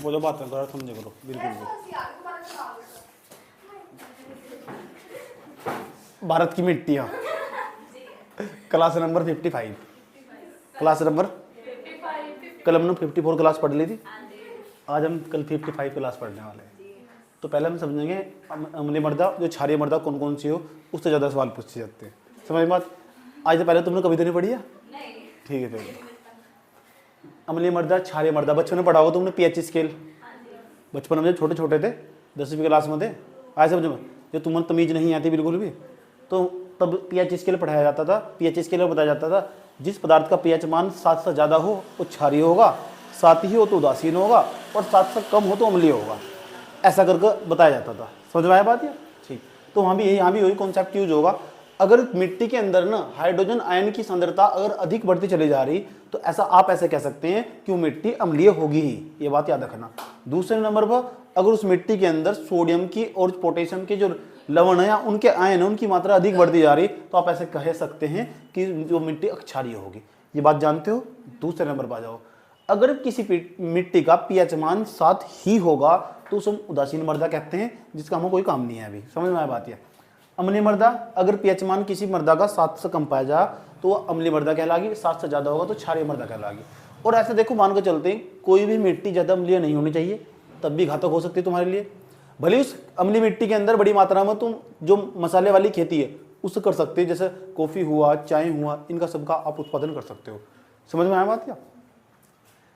हो जाओ, बात थोड़ा समझे करो बिल्कुल भी। भारत की मिट्टियाँ, क्लास नंबर 55, क्लास नंबर कल हमने 54 क्लास पढ़ ली थी, आज हम कल 55 क्लास पढ़ने वाले हैं। तो पहले हम समझेंगे अम्लीय मृदा जो क्षारीय मृदा कौन कौन सी हो, उससे ज़्यादा सवाल पूछे जाते हैं। समझ में बात? आज से पहले तुमने कभी तो नहीं पढ़ी है? ठीक है फिर। अम्लीय मृदा क्षारीय मृदा बचपन में पढ़ा होगा तुमने, पीएच स्केल। बचपन में जब छोटे छोटे थे, 10वीं क्लास में थे, आज समझ में जब तुम्हें तमीज नहीं आती बिल्कुल भी, तो तब पीएच स्केल पढ़ाया जाता था। पीएच स्केल में बताया जाता था जिस पदार्थ का पीएच मान 7 से ज़्यादा हो वो क्षारीय होगा, 7 ही हो तो उदासीन होगा, और 7 से कम हो तो अम्लीय होगा। ऐसा करके बताया जाता था। समझ में आया बात ये? ठीक। तो यहाँ भी वही कॉन्सेप्ट यूज होगा। अगर मिट्टी के अंदर ना हाइड्रोजन आयन की सांद्रता अगर अधिक बढ़ती चली जा रही, तो ऐसा आप ऐसे कह सकते हैं कि वो मिट्टी अम्लीय होगी ही। ये बात याद रखना। दूसरे नंबर पर अगर उस मिट्टी के अंदर सोडियम की और पोटेशियम के जो लवण है या उनके आयन है उनकी मात्रा अधिक बढ़ती जा रही, तो आप ऐसे कह सकते हैं कि जो मिट्टी क्षारीय होगी। ये बात जानते हो? दूसरे नंबर पर आ जाओ। अगर किसी मिट्टी का पीएच मान 7 ही होगा तो उसे हम उदासीन मृदा कहते हैं, जिसका हमें कोई काम नहीं है अभी। समझ में आया बात? है अम्लीय मृदा। अगर पीएच मान किसी मृदा का 7 से कम पाया जा तो वह अम्लीय मृदा कहलागी, 7 से ज़्यादा होगा तो क्षारीय मृदा कहलागी। और ऐसे देखो मान कर चलते हैं कोई भी मिट्टी ज़्यादा अम्लीय नहीं होनी चाहिए, तब भी घातक हो सकती है तुम्हारे लिए। भले उस अम्लीय मिट्टी के अंदर बड़ी मात्रा में तुम जो मसाले वाली खेती है उससे कर सकते हैं, जैसे कॉफ़ी हुआ, चाय हुआ, इनका सबका आप उत्पादन कर सकते हो। समझ में आया बात क्या?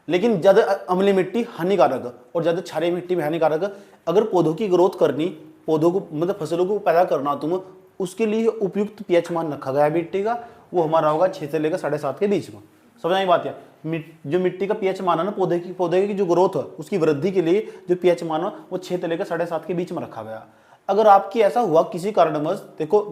लेकिन ज़्यादा अम्लीय मिट्टी हानिकारक है और ज़्यादा क्षारीय मिट्टी भी हानिकारक है। अगर पौधों की ग्रोथ करनी, पौधों को मतलब फसलों को पैदा करना तुम, उसके लिए उपयुक्त पीएच मान रखा गया है मिट्टी का, वो हमारा होगा 6 से लेकर 7.5 के बीच में। समझ आई बात है? जो मिट्टी का पीएच मान है ना, पौधे की जो ग्रोथ है उसकी वृद्धि के लिए जो पीएच मान है वो 6 से लेकर 7.5 के बीच में रखा गया। अगर आपकी ऐसा हुआ किसी कारणवश, देखो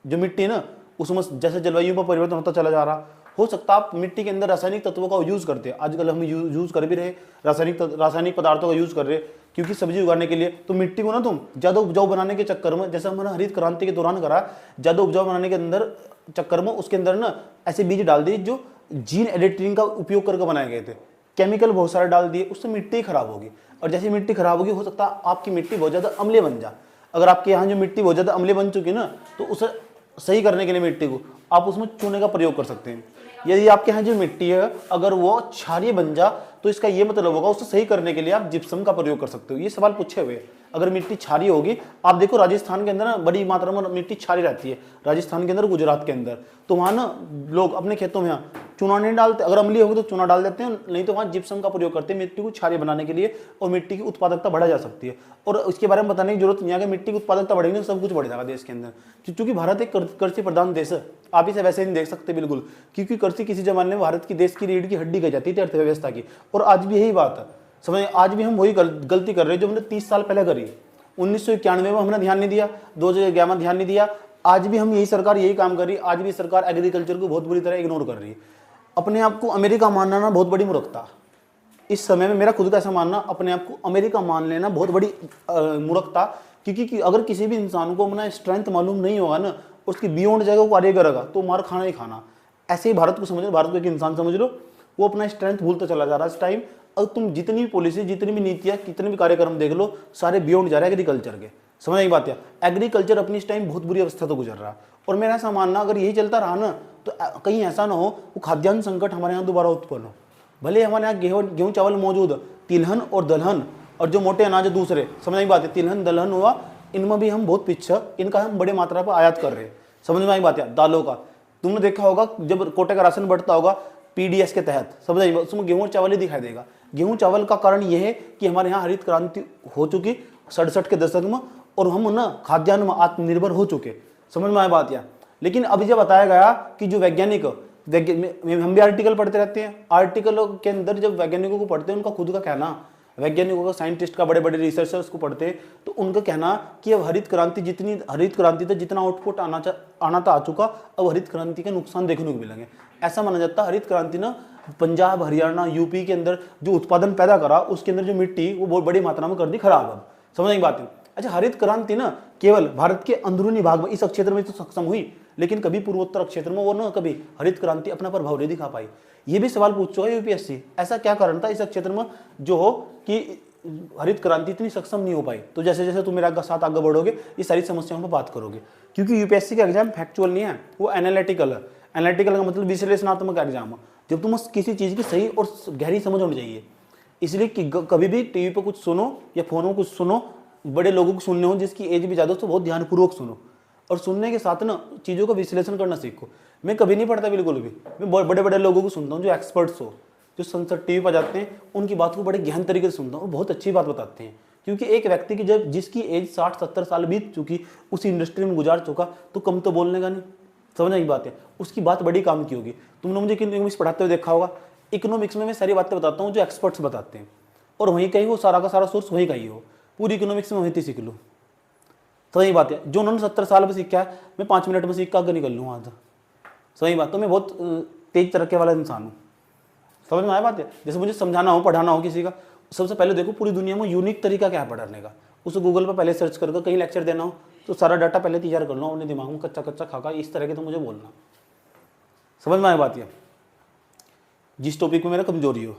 जो मिट्टी ना उसमें जैसे जलवायु में परिवर्तन होता चला जा रहा, हो सकता है आप मिट्टी के अंदर रासायनिक तत्वों का यूज करते हैं। आजकल हम यूज कर भी रहे रासायनिक पदार्थों का यूज कर रहे हैं, क्योंकि सब्जी उगाने के लिए। तो मिट्टी को ना तुम ज्यादा उपजाऊ बनाने के चक्कर में, जैसे हमने हरित क्रांति के दौरान करा, ज्यादा उपजाऊ बनाने के अंदर चक्कर में उसके अंदर ना ऐसे बीज डाल दिए जो जीन एडिटिंग का उपयोग करके बनाए गए थे, केमिकल बहुत सारे डाल दिए, उससे मिट्टी खराब होगी। और जैसी मिट्टी खराब होगी, हो सकता है आपकी मिट्टी बहुत ज्यादा अम्लीय बन जाए। अगर आपके यहाँ जो मिट्टी बहुत ज्यादा अम्लीय बन चुकी है ना, तो उसे सही करने के लिए मिट्टी को आप उसमें चूने का प्रयोग कर सकते हैं। यदि आपके यहाँ जो मिट्टी है अगर वो क्षारीय बन जा, तो इसका ये मतलब होगा उसे सही करने के लिए आप जिप्सम का प्रयोग कर सकते हो। ये सवाल पूछे हुए। अगर मिट्टी क्षारीय होगी, आप देखो राजस्थान के अंदर ना बड़ी मात्रा में मिट्टी क्षारीय रहती है, राजस्थान के अंदर, गुजरात के अंदर। तो वहाँ ना लोग अपने खेतों में चूना नहीं डालते, अगर अम्लीय होगी तो चूना डाल देते हैं, नहीं तो वहाँ जिप्सम का प्रयोग करते हैं मिट्टी को क्षारीय बनाने के लिए, और मिट्टी की उत्पादकता बढ़ा जा सकती है। और इसके बारे में बताने की जरूरत नहीं है कि मिट्टी की उत्पादकता बढ़ेगी, सब कुछ बढ़ जाएगा देश के अंदर। क्योंकि भारत एक कृषि प्रधान देश है, आप इसे वैसे नहीं देख सकते बिल्कुल, क्योंकि कृषि किसी जमाने में भारत की देश की रीढ़ की हड्डी कही जाती थी अर्थव्यवस्था की, और आज भी यही बात है। समझ, आज भी हम वही गलती कर रहे हैं जो हमने 30 साल पहले करी। 1991 में हमने ध्यान नहीं दिया, 2011 में ध्यान नहीं दिया, आज भी हम यही सरकार यही काम कर रही है। आज भी सरकार एग्रीकल्चर को बहुत बुरी तरह इग्नोर कर रही है। अपने आप को अमेरिका मानना ना बहुत बड़ी मूर्खता। इस समय में मेरा खुद का ऐसा मानना, अपने आप को अमेरिका मान लेना बहुत बड़ी मूर्खता। क्योंकि अगर किसी भी इंसान को अपना स्ट्रेंथ मालूम नहीं होगा ना, उसकी बियॉन्ड जगह कार्य करेगा तो मार खाना ही खाना। ऐसे ही भारत को समझ लो, भारत को एक इंसान समझ लो, वो अपना स्ट्रेंथ भूलता चला जा रहा है इस टाइम। और तुम जितनी भी पॉलिसी, जितनी भी नीतियाँ, कितने भी कार्यक्रम देख लो, सारे बियॉन्ड जा रहे हैं एग्रीकल्चर के। समझ आई बात है? एग्रीकल्चर अपनी इस टाइम बहुत बुरी अवस्था तो गुजर रहा है। और मेरा ऐसा मानना, अगर यही चलता रहा ना, तो कहीं ऐसा ना हो वो खाद्यान्न संकट हमारे यहाँ दोबारा उत्पन्न हो। भले हमारे यहाँ गेहूँ चावल मौजूद है, तिलहन और दलहन और जो मोटे अनाज दूसरे, समझ आई बात है? तिलहन दलहन हुआ, इनमें भी हम बहुत पीछे, इनका हम बड़े मात्रा पर आयात कर रहे हैं। समझ में आई बात है? दालों का तुमने देखा होगा, जब कोटे का राशन बढ़ता होगा पीडीएस के तहत, समझ आई, उसमें गेहूँ चावल ही दिखाई देगा। गेहूँ चावल का कारण यह है कि हमारे यहाँ हरित क्रांति हो चुकी 67 के दशक में, और हम ना खाद्यान्न में आत्मनिर्भर हो चुके। समझ में आया बात? या लेकिन अभी जब बताया गया कि जो वैज्ञानिक, हम भी आर्टिकल पढ़ते रहते हैं, आर्टिकलों के अंदर जब वैज्ञानिकों को पढ़ते हैं, उनका खुद का कहना, वैज्ञानिकों का, साइंटिस्ट का, बड़े बड़े रिसर्चर्स को पढ़ते हैं, तो उनका कहना कि अब हरित क्रांति तक जितना आउटपुट आना था आ चुका, अब हरित क्रांति के नुकसान देखने को मिलेंगे। ऐसा माना जाता है हरित क्रांति ना पंजाब, हरियाणा, यूपी के अंदर जो उत्पादन पैदा करा, उसके अंदर जो मिट्टी वो बहुत बड़ी मात्रा में कर दी खराब। अब समझ की बात है? अच्छा, हरित क्रांति ना केवल भारत के अंदरूनी भाग में इस क्षेत्र में तो सक्षम हुई, लेकिन कभी पूर्वोत्तर क्षेत्र में वो ना कभी हरित क्रांति अपना प्रभाव नहीं दिखा पाई। ये भी सवाल पूछ चुका है यूपीएससी, ऐसा क्या कारण था इस क्षेत्र में जो हो कि हरित क्रांति इतनी सक्षम नहीं हो पाई। तो जैसे जैसे तुम मेरे साथ आगे बढ़ोगे ये सारी समस्याओं पर बात करोगे, क्योंकि यूपीएससी का एग्जाम फैक्चुअल नहीं है, वो एनालिटिकल है। एनालिटिकल का मतलब विश्लेषणात्मक एग्जाम है, जब तुम किसी चीज़ की सही और गहरी समझ होनी चाहिए। इसलिए कि कभी भी टीवी पर कुछ सुनो या फोन में कुछ सुनो, बड़े लोगों को सुनने हो जिसकी एज भी ज़्यादा हो तो बहुत ध्यानपूर्वक सुनो, और सुनने के साथ ना चीज़ों का विश्लेषण करना सीखो। मैं कभी नहीं पढ़ता बिल्कुल भी, मैं बड़े बड़े लोगों को सुनता हूँ जो एक्सपर्ट्स हो, जो संसद टीवी पर जाते हैं, उनकी बात को बड़े गहन तरीके से सुनता हूँ और बहुत अच्छी बात बताते हैं। क्योंकि एक व्यक्ति की जब जिसकी एज 60-70 साल बीत चुकी, उस इंडस्ट्री में गुजार चुका, तो कम तो बोलने का नहीं। समझने की बात है, उसकी बात बड़ी काम की होगी। तुमने मुझे इकोनॉमिक्स पढ़ाते हुए देखा होगा, इकोनॉमिक्स में मैं सारी बातें बताता हूँ जो एक्सपर्ट्स बताते हैं, और वहीं कहीं वो सारा का सारा सोर्स वहीं का ही हो। पूरी इकोनॉमिक्स में वहीं सीख लूँ, तो यही बात है। जो उन्होंने 70 साल में सीखा है, मैं 5 मिनट में सीख कर आगे निकल लूँ आज। सही बात, तो मैं बहुत तेज तरक्की वाला इंसान हूँ। समझ में आया बात है। जैसे मुझे समझाना हो, पढ़ाना हो किसी का, सबसे पहले देखो पूरी दुनिया में यूनिक तरीका क्या है पढ़ाने का, उसे गूगल पर पहले सर्च करके कहीं लेक्चर देना हो तो सारा डाटा पहले तैयार कर लो अपने दिमाग में, कच्चा कच्चा खाका इस तरह के तो मुझे बोलना। समझ में आया बात है, जिस टॉपिक में मेरा कमजोरी हो।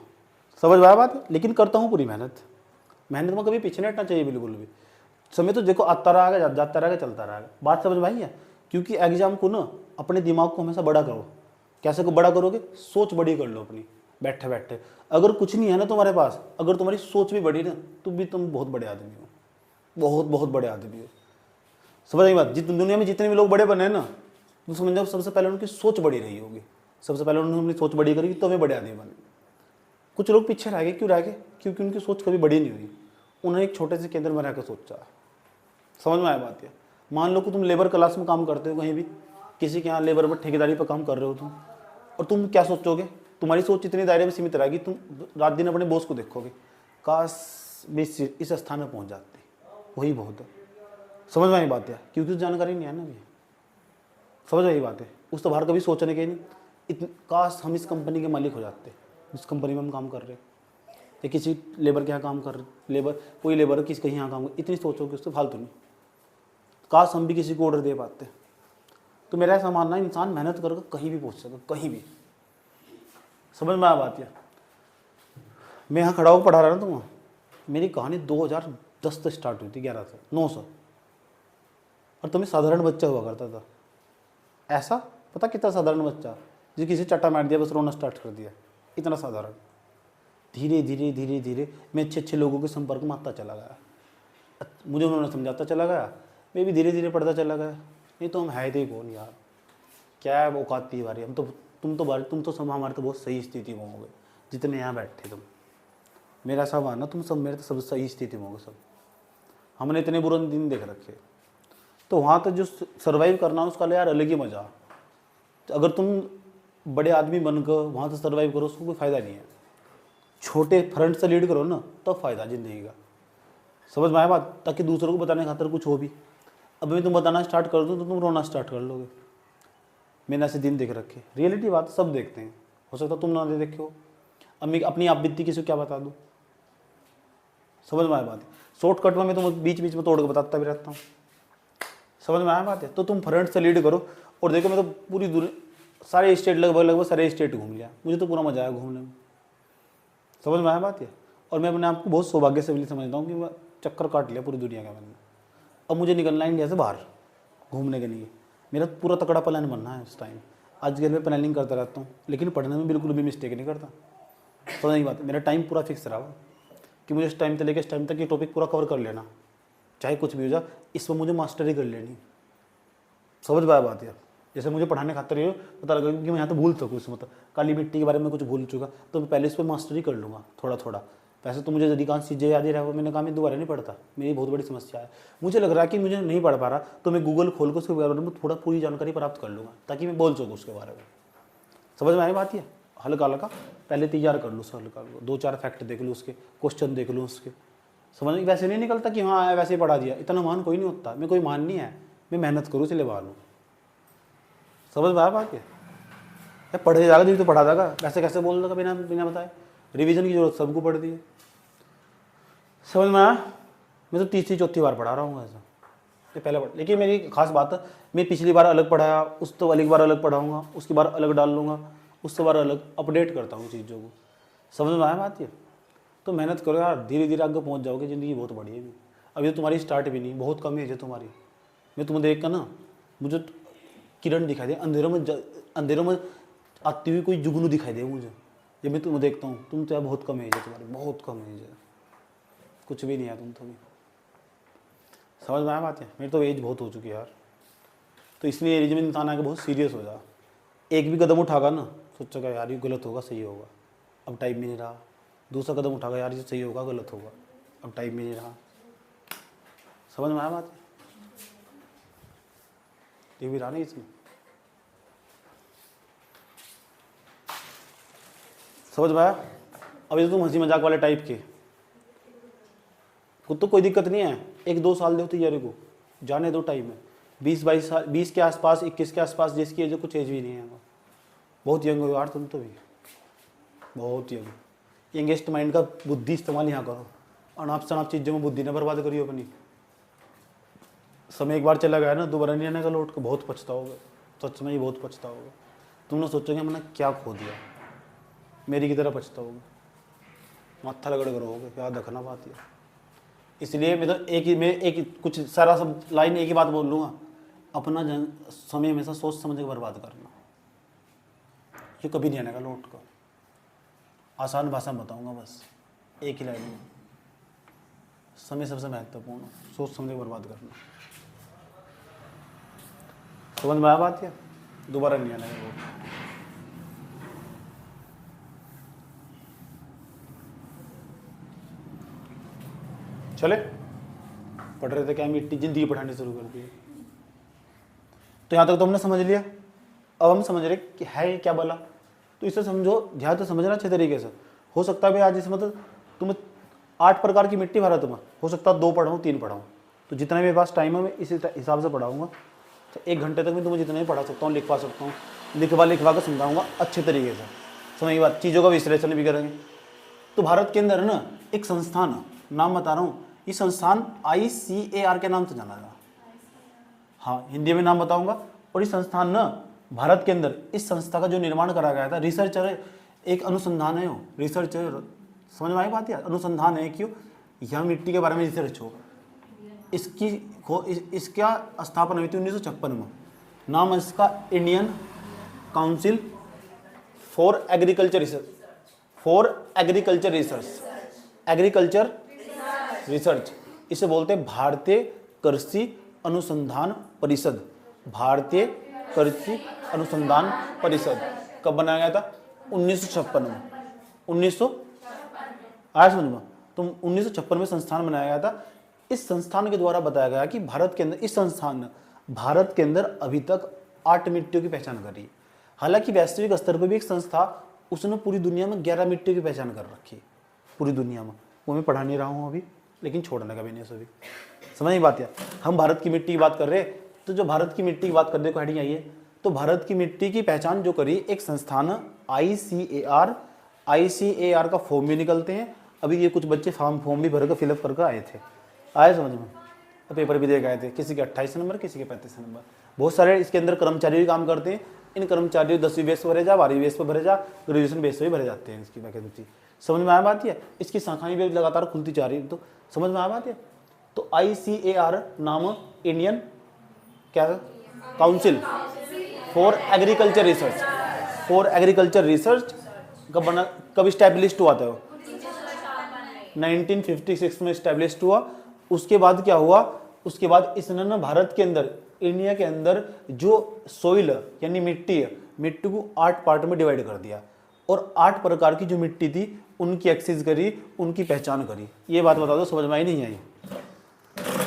समझ में आया बात है, लेकिन करता हूँ पूरी मेहनत। मेहनत में कभी पीछे नहीं हटना चाहिए बिल्कुल भी। समय तो देखो आता रहेगा, जाता रहेगा, चलता रहेगा। बात समझ में आई है। क्योंकि एग्जाम को ना अपने दिमाग को हमेशा बड़ा करो। कैसे को बड़ा करोगे? सोच बड़ी कर लो अपनी बैठे बैठे। अगर कुछ नहीं है ना तुम्हारे पास, अगर तुम्हारी सोच भी बड़ी ना, तो भी तुम बहुत बड़े आदमी हो, बहुत बहुत बड़े आदमी हो। समझ आई बात। जितनी दुनिया में जितने भी लोग बड़े बने हैं ना, तो समझ जाओ सबसे पहले उनकी सोच बड़ी रही होगी। सबसे पहले उन्होंने अपनी सोच बड़ी करी तो वे बड़े आदमी बने। कुछ लोग पीछे रह गए, क्यों रह गए? क्योंकि उनकी सोच कभी बड़ी नहीं हुई, उन्होंने एक छोटे से केंद्र में रहकर सोचा। समझ में आया बात है। मान लो कि तुम लेबर क्लास में काम करते हो, कहीं भी किसी के यहाँ लेबर पर ठेकेदारी पर काम कर रहे हो तुम, और तुम क्या सोचोगे? तुम्हारी सोच इतनी दायरे में सीमित रहेगी, तुम रात दिन अपने बॉस को देखोगे, काश भी इस स्थान में पहुँच जाते, वही बहुत है। समझ में आई बात है, क्योंकि उस जानकारी नहीं है ना भी। समझ में आई बात है। उस तो बाहर कभी सोचने के नहीं, काश हम इस कंपनी के मालिक हो जाते, जिस कंपनी में हम काम कर रहे हैं, या किसी लेबर के यहाँ काम कर रहे, लेबर कोई लेबर किसी के यहाँ काम कर, इतनी सोचोगे उससे फालतू नहीं। काश हम भी किसी को ऑर्डर दे पाते। तो मेरा ऐसा मानना है, इंसान मेहनत करके कहीं भी पहुँच सकता, कहीं भी। समझ में आ बात है। मैं यहाँ खड़ा होकर पढ़ा रहा ना तुम, मेरी कहानी 2010 से स्टार्ट हुई थी, 11 से 9 से, और तुम्हें साधारण बच्चा हुआ करता था। ऐसा पता कितना साधारण बच्चा, जो किसी चट्टा मार दिया बस रोना स्टार्ट कर दिया, इतना साधारण। धीरे धीरे धीरे धीरे मैं अच्छे अच्छे लोगों के संपर्क में आता चला गया, मुझे उन्होंने समझाता चला गया, मैं भी धीरे धीरे पढ़ता चला गया। नहीं तो हम है थे कौन यार, क्या है औकात थी हमारी। हम तो तुम तो सब हमारे तो बहुत सही स्थिति में होंगे, जितने यहाँ बैठे तुम। मेरा ऐसा मानना, तुम सब मेरे तो सब सही स्थिति में होंगे सब। हमने इतने बुरे दिन देख रखे, तो वहाँ तो जो सर्वाइव करना उसका यार अलग ही मज़ा। अगर तुम बड़े आदमी बनकर वहाँ से सर्वाइव करो, उसको कोई फ़ायदा नहीं है। छोटे फ्रंट से लीड करो ना, तब फ़ायदा ज़िंदगी का। समझ में आया बात, ताकि दूसरों को बताने खातर कुछ हो भी। अब मैं तुम बताना स्टार्ट कर दूँ तो तुम रोना स्टार्ट कर लोगे। मैंने ऐसे दिन देख रखे, रियलिटी बात सब देखते हैं, हो सकता तुम ना दे देखे हो। अब मैं अपनी आप बीती किसी को क्या बता दूँ? समझ में आया बात है। शॉर्टकट में मैं तुम बीच बीच में तोड़ के बताता भी रहता हूँ। समझ में आया बात है। तो तुम फ्रंट से लीड करो, और देखो मैं तो पूरी सारे स्टेट लगभग सारे स्टेट घूम लिया, मुझे तो पूरा मजा आया घूमने में। समझ में आया बात है। और मैं अपने आप को बहुत सौभाग्यशाली समझता हूँ कि मैं चक्कर काट लिया पूरी दुनिया का मैंने। अब मुझे निकलना है इंडिया से बाहर घूमने के लिए। मेरा पूरा तकड़ा प्लान बनना है उस टाइम। आज कल मैं प्लानिंग करता रहता हूँ, लेकिन पढ़ने में बिल्कुल भी मिस्टेक नहीं करता। समझने की बात है। मेरा टाइम पूरा फिक्स रहा कि मुझे इस टाइम से लेकर इस टाइम तक ये टॉपिक पूरा कवर कर लेना, चाहे कुछ भी हो जाए, इसमें मुझे मास्टरी कर लेनी। समझ में आया बात है। जैसे मुझे पढ़ाने खातर ये पता लगा कि मैं यहाँ तो भूल सकूँ, इसमें मतलब काली मिट्टी के बारे में कुछ भूल चुका, तो मैं पहले इस पर मास्टरी कर लूँगा थोड़ा थोड़ा। वैसे तो मुझे अधिकांश चीज़ें याद ही रहा, मैंने कहा मैं दोबारा नहीं पढ़ता, मेरी बहुत बड़ी समस्या है। मुझे लग रहा है कि मुझे नहीं पढ़ पा रहा, तो मैं गूगल खोल कर उसके बारे में थोड़ा पूरी जानकारी प्राप्त कर लूँगा, ताकि मैं बोल सकूँ उसके बारे में। समझ में आई बात है। हल्का हल्का पहले तैयार कर लूँ, उसका हल्का 2-4 फैक्ट देख लूँ, उसके क्वेश्चन देख लूँ उसके। समझ में वैसे नहीं निकलता कि हाँ वैसे ही पढ़ा दिया, इतना मान कोई नहीं होता। मैं कोई मान नहीं है, मैं मेहनत करूँ इसलिए बाहर हूँ। समझ में आया बात है। पढ़े जाएगा तो पढ़ा जाएगा, वैसे कैसे बोल देगा बिना बिना बताए। रिवीजन की जरूरत सबको पड़ती है। समझ में आया। मैं तो तीसरी चौथी बार पढ़ा रहा हूँ ऐसा, ये पहला पढ़, लेकिन मेरी खास बात है, मैं पिछली बार अलग पढ़ाया, उस तो अगली बार अलग पढ़ाऊंगा, उसकी बार अलग डाल लूँगा, उससे बार अलग अपडेट करता हूँ चीज़ों को। समझ में आया बात ये? तो मेहनत करो यार, धीरे धीरे आगे पहुँच जाओगे, ज़िंदगी बहुत बड़ी है। अभी तो तुम्हारी स्टार्ट भी नहीं, बहुत कम एज है तुम्हारी। मैं तुम्हें देख कर ना, मुझे किरण दिखाई दे, अंधेरों में आती हुई कोई जुगनू दिखाई दे मुझे, जब मैं तुम्हें देखता हूँ। तुम तो यार बहुत कम एज है तुम्हारी, बहुत कम एज है, कुछ भी नहीं है तुम तो भी। समझ में आया बात है? मेरी तो एज बहुत हो चुकी है यार। तो इसलिए एज में इंसान आके बहुत सीरियस हो जा। एक भी कदम उठागा ना, सोचेगा यार ये गलत होगा सही होगा, अब टाइम भी नहीं रहा। दूसरा कदम उठागा, यार ये सही होगा गलत होगा, अब टाइम भी नहीं रहा। समझ में आया बात है? ये भी रहा नहीं इसमें। समझ में आया? अभी तो तुम हंसी मजाक वाले टाइप के, खुद तो कोई दिक्कत नहीं है, 1-2 साल दो तैयारी को, जाने दो टाइम है। 20-22 साल, 20 के आसपास, 21 के आसपास जिसकी एज, कुछ एज भी नहीं है। बहुत यंग हो यार तुम तो भी, बहुत यंग। यंगेस्ट माइंड का बुद्धि इस्तेमाल यहाँ करो, अनाप शनाप चीज़ों में बुद्धि न बर्बाद करियो अपनी। समय एक बार चला गया ना, दोबारा नहीं आने का लौट के, बहुत पछताओगे, सच में ही बहुत पछताओगे। तुमने सोचोगे मैंने क्या खो दिया, मेरी की तरह पछताओगे, माथा रगड़ करोगे, याद रखना बात है। इसलिए मैं तो कुछ सारा सब लाइन एक ही बात बोल लूँगा, अपना समय हमेशा सोच समझ के बर्बाद करना, ये कभी नहीं आने का लौट कर। आसान भाषा में बताऊँगा बस, एक ही लाइन में, समय सबसे महत्वपूर्ण, सोच समझ के बर्बाद करना। समझ में आया बात? है दोबारा नहीं आने का लौट। चले पढ़ रहे थे क्या, मिट्टी जिंदगी पढ़ानी शुरू कर दी। तो यहाँ तक तो हमने समझ लिया, अब हम समझ रहे कि है क्या बोला। तो इसे समझो, ध्यान तो समझना अच्छे तरीके से। हो सकता है भाई आज इस मतलब तुम्हें 8 प्रकार की मिट्टी भरा, तुम्हें हो सकता है 2 पढ़ाऊँ 3 पढ़ाऊँ, तो जितना मेरे पास टाइम है मैं इसी हिसाब से पढ़ाऊँगा। तो 1 घंटे तक मैं तुम्हें जितना ही पढ़ा सकता हूँ, लिखवा सकता हूँ, लिखवा कर समझाऊँगा अच्छे तरीके से। समझ बात, चीज़ों का विश्लेषण भी करेंगे। तो भारत के अंदर ना एक संस्थान, नाम बता रहा हूँ, ये संस्थान ICAR के नाम से जाना जाता। हाँ, हिंदी में नाम बताऊंगा। और इस संस्थान ना भारत के अंदर, इस संस्था का जो निर्माण करा गया था, रिसर्चर एक अनुसंधान है, रिसर्चर, समझ में आई बात है? अनुसंधान है, क्यों? यह मिट्टी के बारे में रिसर्च हो। इसका स्थापना हुई थी 1956 में। नाम है इसका Indian council for agriculture research, इसे बोलते हैं भारतीय कृषि अनुसंधान परिषद। भारतीय कृषि अनुसंधान परिषद कब बनाया गया था? 1956 में। 1900 आया समझ में? तो 1956 में संस्थान बनाया गया था। इस संस्थान के द्वारा बताया गया कि भारत के अंदर, इस संस्थान ने भारत के अंदर अभी तक 8 मिट्टियों की पहचान करी। हालांकि वैश्विक स्तर पर भी एक संस्था, उसने पूरी दुनिया में 11 मिट्टियों की पहचान कर रखी है, पूरी दुनिया में। वो मैं पढ़ा नहीं रहा हूँ अभी, लेकिन छोड़ने का भी नहीं सभी। समझ नहीं बात है? हम भारत की मिट्टी की बात कर रहे, तो जो भारत की मिट्टी की बात करने को हेडिंग आई है, तो भारत की मिट्टी की पहचान जो करी एक संस्थान ICAR का फॉर्म भी निकलते हैं। अभी ये कुछ बच्चे फॉर्म भी भर कर फिलअप करके आए थे, आए समझ में? पेपर भी दे गए थे, किसी के 28 नंबर, किसी के 35 नंबर। बहुत सारे इसके अंदर कर्मचारी भी काम करते हैं। इन कर्मचारियों 10वीं बेस पर भरे जा, 12वीं बेस पर भरे जा, ग्रेजुएशन बेस पर भी भरे जाते हैं इसकी वैकेंसी। समझ में आया बात है? इसकी शाखाएं भी लगातार खुलती जा रही है। तो समझ में आया बात है? तो ICAR नाम इंडियन क्या काउंसिल फॉर एग्रीकल्चर रिसर्च कब बना, कब स्टैब्लिश्ड हुआ था? 1956 में स्टैब्लिश्ड हुआ। उसके बाद क्या हुआ? उसके बाद इसने ना भारत के अंदर, इंडिया के अंदर जो सोइल यानी मिट्टी है, मिट्टी को 8 पार्ट में डिवाइड कर दिया और 8 प्रकार की जो मिट्टी थी उनकी एक्सेस करी, उनकी पहचान करी। ये बात बता दो, समझ में आई नहीं आई?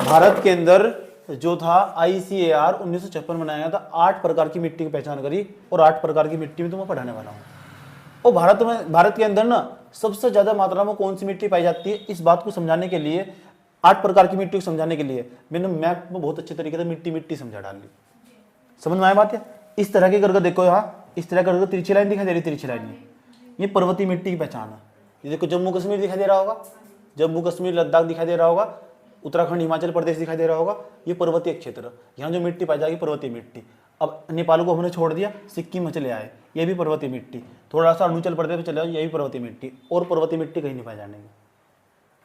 भारत के अंदर जो था ICAR 1956 में बनाया गया था, 8 प्रकार की मिट्टी की पहचान करी और 8 प्रकार की मिट्टी में तो मैं पढ़ाने वाला हूँ। और भारत के अंदर ना सबसे ज्यादा मात्रा में कौन सी मिट्टी पाई जाती है, इस बात को समझाने के लिए, 8 प्रकार की मिट्टी को समझाने के लिए मैंने मैप में बहुत अच्छे तरीके से मिट्टी समझा डाली। समझ में आया बात है? इस तरह के करके देखो, यहाँ इस तरह करके तिरछी लाइन दिखाई दे रही, तिरछी लाइन ये पर्वतीय मिट्टी की पहचान है। ये देखो जम्मू कश्मीर दिखाई दे रहा होगा, जम्मू कश्मीर लद्दाख दिखाई दे रहा होगा, उत्तराखंड हिमाचल प्रदेश दिखाई दे रहा होगा, ये पर्वतीय क्षेत्र, यहाँ जो मिट्टी पाई जाएगी पर्वतीय मिट्टी। अब नेपाल को हमने छोड़ दिया, सिक्किम में चले आए, ये भी पर्वतीय मिट्टी। थोड़ा सा अरुणाचल प्रदेश में चले जाओ, ये भी पर्वतीय मिट्टी, और पर्वतीय मिट्टी कहीं नहीं पाई जाने की।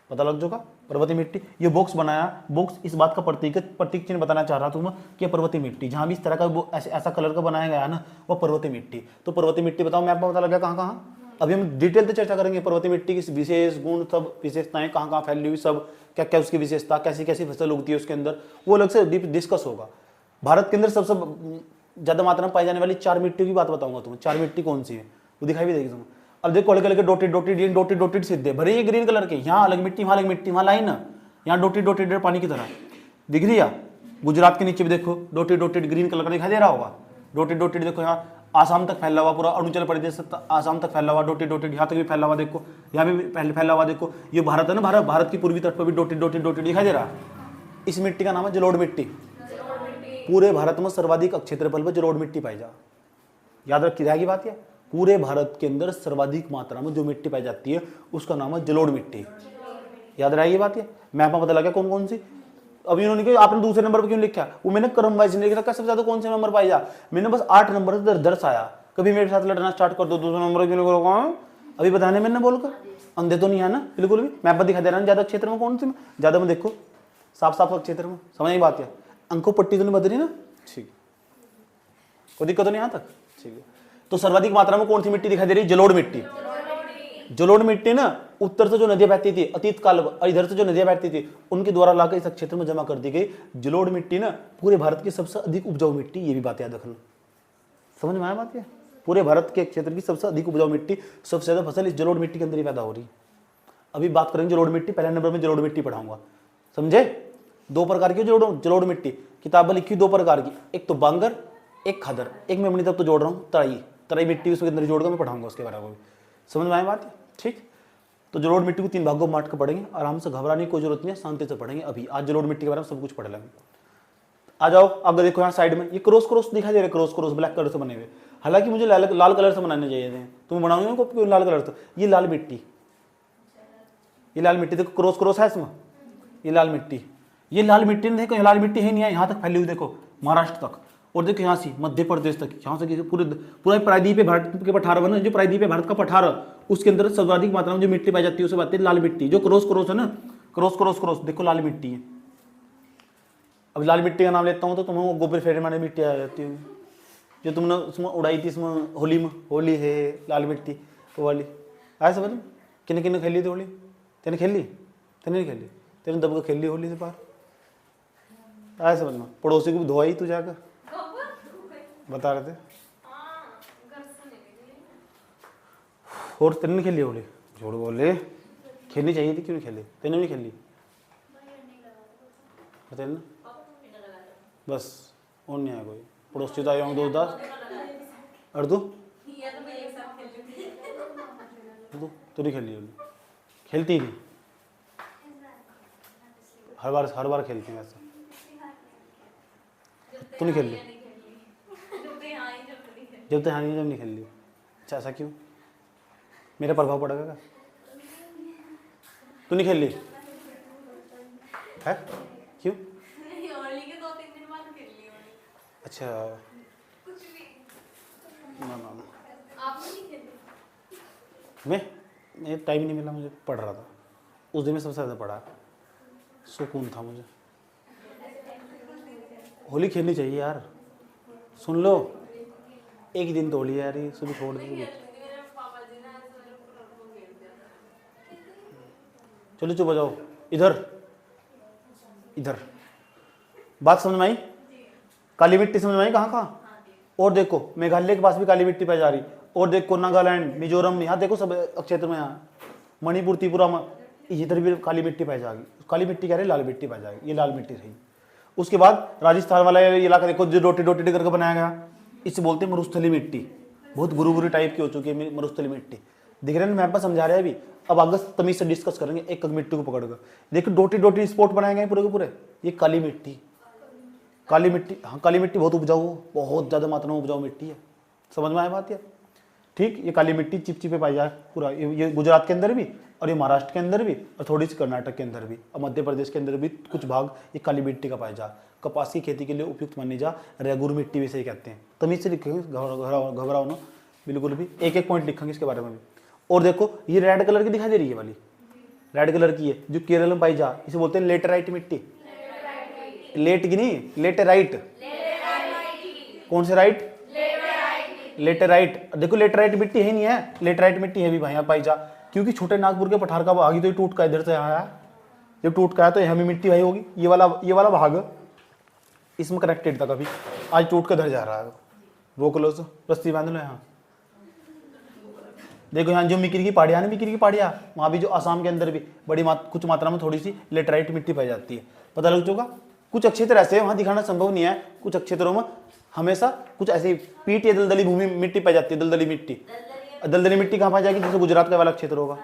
पता लग चुका पर्वतीय मिट्टी। ये बॉक्स बनाया, बॉक्स इस बात का प्रतीक चिन्ह बताना चाह रहा था मैं कि पर्वतीय मिट्टी, जहाँ भी इस तरह का ऐसा कलर का बनाया गया है ना, वो पर्वतीय मिट्टी। तो पर्वतीय मिट्टी बताओ, मैप में पता लगा कहाँ कहाँ। अभी हम डिटेल से चर्चा करेंगे पर्वतीय मिट्टी की विशेष गुण, सब विशेषताएं कहाँ कहाँ फैली हुई, सब क्या क्या उसकी विशेषता, कैसी कैसी फसल उगती है उसके अंदर, वो अलग से डीप डिस्कस होगा। भारत के अंदर सबसे ज्यादा मात्रा में पाई जाने वाली 4 मिट्टियों की बात बताऊंगा तुम्हें। 4 मिट्टी कौन सी है वो दिखाई भी देगी तुम्हें। अब देखो हल्के हल्के डॉटेड सीधे भरे ये ग्रीन कलर के, यहाँ अलग मिट्टी वहाँ अलग मिट्टी, वहाँ लाइन है, यहाँ डॉटेड पानी की तरह दिख रही है। गुजरात के नीचे भी देखो डॉटेड ग्रीन कलर का दिखाई दे रहा होगा। डॉटेड देखो यहाँ आसाम तक फैला हुआ, पूरा अरुणाचल प्रदेश आसाम तक फैला हुआ, डॉटेड यहाँ तक भी फैला हुआ। देखो यहाँ भी फैला हुआ, देखो ये भारत है ना, भारत की पूर्वी तट पर भी डॉटेड दिखाई दे रहा। इस मिट्टी का नाम है जलोढ़ मिट्टी। पूरे भारत में सर्वाधिक क्षेत्रफल पर जलोढ़ मिट्टी पाई जा, याद रखी जाएगी बात। ये पूरे भारत के अंदर सर्वाधिक मात्रा में जो मिट्टी पाई जाती है उसका नाम है जलोढ़ मिट्टी, याद रहेगी बात। ये मैप में पता लगा कौन कौन सी। अब इन्होंने कहा आपने दूसरे नंबर पर क्यों लिखा, वो मैंने क्रम वाइज नहीं लिखा, सबसे ज्यादा कौन से नंबर पाई जा, मैंने बस 8 नंबर से दर्शाया। कभी मेरे साथ लड़ना स्टार्ट कर दो, दूसरे नंबर क्यों लिखा अभी बताने मैंने बोलकर, अंधे तो नहीं है ना बिल्कुल भी। मैप पर दिखा दे रहा है ज्यादा क्षेत्र में कौन सी में ज्यादा में, देखो साफ साफ क्षेत्र में, समझ नहीं बात है। अंकों पट्टी तो नहीं बदली ना, ठीक, कोई दिक्कत तो नहीं यहाँ तक, ठीक है। तो सर्वाधिक मात्रा में कौन सी मिट्टी दिखाई दे रही है, जलोढ़ मिट्टी। जलोढ़ मिट्टी ना उत्तर से जो नदियां बहती थी अतीत काल, और इधर से जो नदियां बहती थी उनके द्वारा लाकर इस क्षेत्र में जमा कर दी गई। जलोढ़ मिट्टी ना पूरे भारत की सबसे अधिक उपजाऊ मिट्टी, ये भी बात याद रखना, समझ में आया बात। है पूरे भारत के क्षेत्र की सबसे अधिक उपजाऊ मिट्टी, सबसे ज्यादा फसल इस जलोढ़ मिट्टी के अंदर ही पैदा हो रही। अभी बात करेंगे जलोढ़ मिट्टी, पहले नंबर में जलोढ़ मिट्टी पढ़ाऊंगा, समझे। 2 प्रकार की जलोढ़ मिट्टी किताब में लिखी, 2 प्रकार की, एक तो बांगर एक खादर। एक मैं अपनी तरफ तो जोड़ रहा हूँ तराई मिट्टी, उसके अंदर जोड़कर मैं पढ़ाऊंगा उसके बारे में, समझ में आए बात, ठीक। तो जलोढ़ मिट्टी को 3 भागों में बांट कर पढ़ेंगे, आराम से, घबराने की कोई जरूरत नहीं है, शांति से पढ़ेंगे। अभी आज जलोढ़ मिट्टी के बारे में सब कुछ पढ़ लेंगे। आ जाओ, अब देखो यहाँ साइड में ये क्रॉस दिखाई दे रहे, क्रॉस ब्लैक कलर से बने हुए। हालांकि मुझे लाल कलर से बनाने चाहिए थे, तुम बनाओगे क्यों लाल कलर से। ये लाल मिट्टी, ये लाल मिट्टी देखो, क्रॉस है इसमें, ये लाल मिट्टी। ये लाल मिट्टी नहीं, देखो लाल मिट्टी है नहीं, यहाँ तक फैली हुई, देखो महाराष्ट्र तक, और देखो यहाँ से मध्य प्रदेश तक, यहाँ से पूरा प्रायद्वीप भारत के पठार बना, जो प्रायद्वीप भारत का पठार उसके अंदर सर्वाधिक मात्रा में जो मिट्टी पाई जाती है उसे बात है लाल मिट्टी। जो क्रॉस है ना, क्रॉस देखो लाल मिट्टी है। अब लाल मिट्टी का नाम लेता हूँ तो तुम्हें गोबर फेरे माने मिट्टी आ जाती है, जो तुमने उसमें उड़ाई थी इसमें होली में, होली है लाल मिट्टी वो वाली, आया समझ में। किन्ने किन्ने खेली थी होली, तेने खेली, तेने नहीं खेली, तेने दब खेल ली होली से बाहर, आया समझ में। पड़ोसी को भी धोई तू जाकर, बता रहे थे। और तेने नहीं खेली होली, झूठ बोले, खेलनी चाहिए थी, क्यों नहीं खेली, तेने नहीं खेली, बता ना बस। और नहीं आया कोई पड़ोसी तो आया हूँ 2-10, और तू तो नहीं खेली होली, खेलती नहीं, हर बार खेलती है ऐसा, तू नहीं खेल ली, जब तक हाँ जब नहीं खेल ली। अच्छा ऐसा क्यों, मेरा प्रभाव पड़ेगा क्या, तू नहीं खेल ली है, क्यों। अच्छा ना मैं टाइम नहीं मिला, मुझे पढ़ रहा था उस दिन में, सबसे ज़्यादा पढ़ा, सुकून था मुझे। होली खेलनी चाहिए यार, सुन लो, एक दिन तो होली है यार, ये सुबह छोड़ दी। चलो चुप हो जाओ, इधर बात समझ में आई। काली मिट्टी समझ में आई कहाँ। और देखो मेघालय के पास भी काली मिट्टी पाई जा रही, और देखो नागालैंड मिजोरम यहाँ देखो सब क्षेत्र में, यहाँ मणिपुर त्रिपुरा में इधर भी काली मिट्टी पाई जाएगी। काली मिट्टी कह रहे लाल मिट्टी पाई जाएगी, ये लाल मिट्टी रही। उसके बाद राजस्थान वाला इलाका देखो जो डोटी करके बनाया गया, इसे बोलते हैं मरुस्थली मिट्टी, बहुत गुरुगुरी टाइप की हो चुकी है मरुस्थली मिट्टी, दिख रहे हैं मैप पर समझा रहे हैं अभी। अब आगे तमीज से डिस्कस करेंगे एक मिट्टी को पकड़कर। देखो डोटी स्पॉट बनाए गए पूरे के पूरे, ये काली मिट्टी हाँ काली मिट्टी बहुत उपजाऊ, बहुत ज्यादा मात्रा में उपजाऊ मिट्टी है, समझ में आया बात है। ठीक, ये काली मिट्टी चिपचिपे पाई जाए पूरा, ये गुजरात के अंदर भी और ये महाराष्ट्र के अंदर भी और थोड़ी सी कर्नाटक के अंदर भी और मध्य प्रदेश के अंदर भी कुछ भाग ये काली मिट्टी का पाया जा। कपास की खेती के लिए उपयुक्त मानी जा, रेगुर मिट्टी भी सही कहते हैं। तमीज से लिखेंगे, घबराओ ना बिल्कुल भी, एक एक पॉइंट लिखेंगे इसके बारे में भी। और देखो ये रेड कलर की दिखाई दे रही है वाली, रेड कलर की है जो केरल में पाई जा, इसे बोलते हैं लेटेराइट मिट्टी। लेट की नहीं, लेटेराइट। कौन से राइट? लेटेराइट। देखो लेटेराइट मिट्टी है नहीं है, लेटेराइट मिट्टी है भी भाई यहाँ पाई जा, क्योंकि छोटे नागपुर के पठार का भाग ही तो टूट का इधर से आया है, जब टूट का आया तो यहाँ भी मिट्टी भाई होगी। ये वाला भाग इसमें कनेक्टेड था कभी, आज टूट कर इधर जा रहा है। रोक लो, रस्सी बांध लो यहाँ। देखो यहाँ जो मिकिर की पहाड़ियाँ ना, मिकिर की पहाड़ियाँ, वहाँ भी जो असम के अंदर भी कुछ मात्रा में थोड़ी सी लेटेराइट मिट्टी पाई जाती है। पता लग चुका। कुछ क्षेत्र ऐसे वहाँ दिखाना संभव नहीं है, कुछ क्षेत्रों में हमेशा कुछ ऐसी पीट या दलदली भूमि मिट्टी पाई जाती है, दलदली मिट्टी। दलदली मिट्टी कहाँ पाई जाएगी? जैसे गुजरात का वाला क्षेत्र होगा,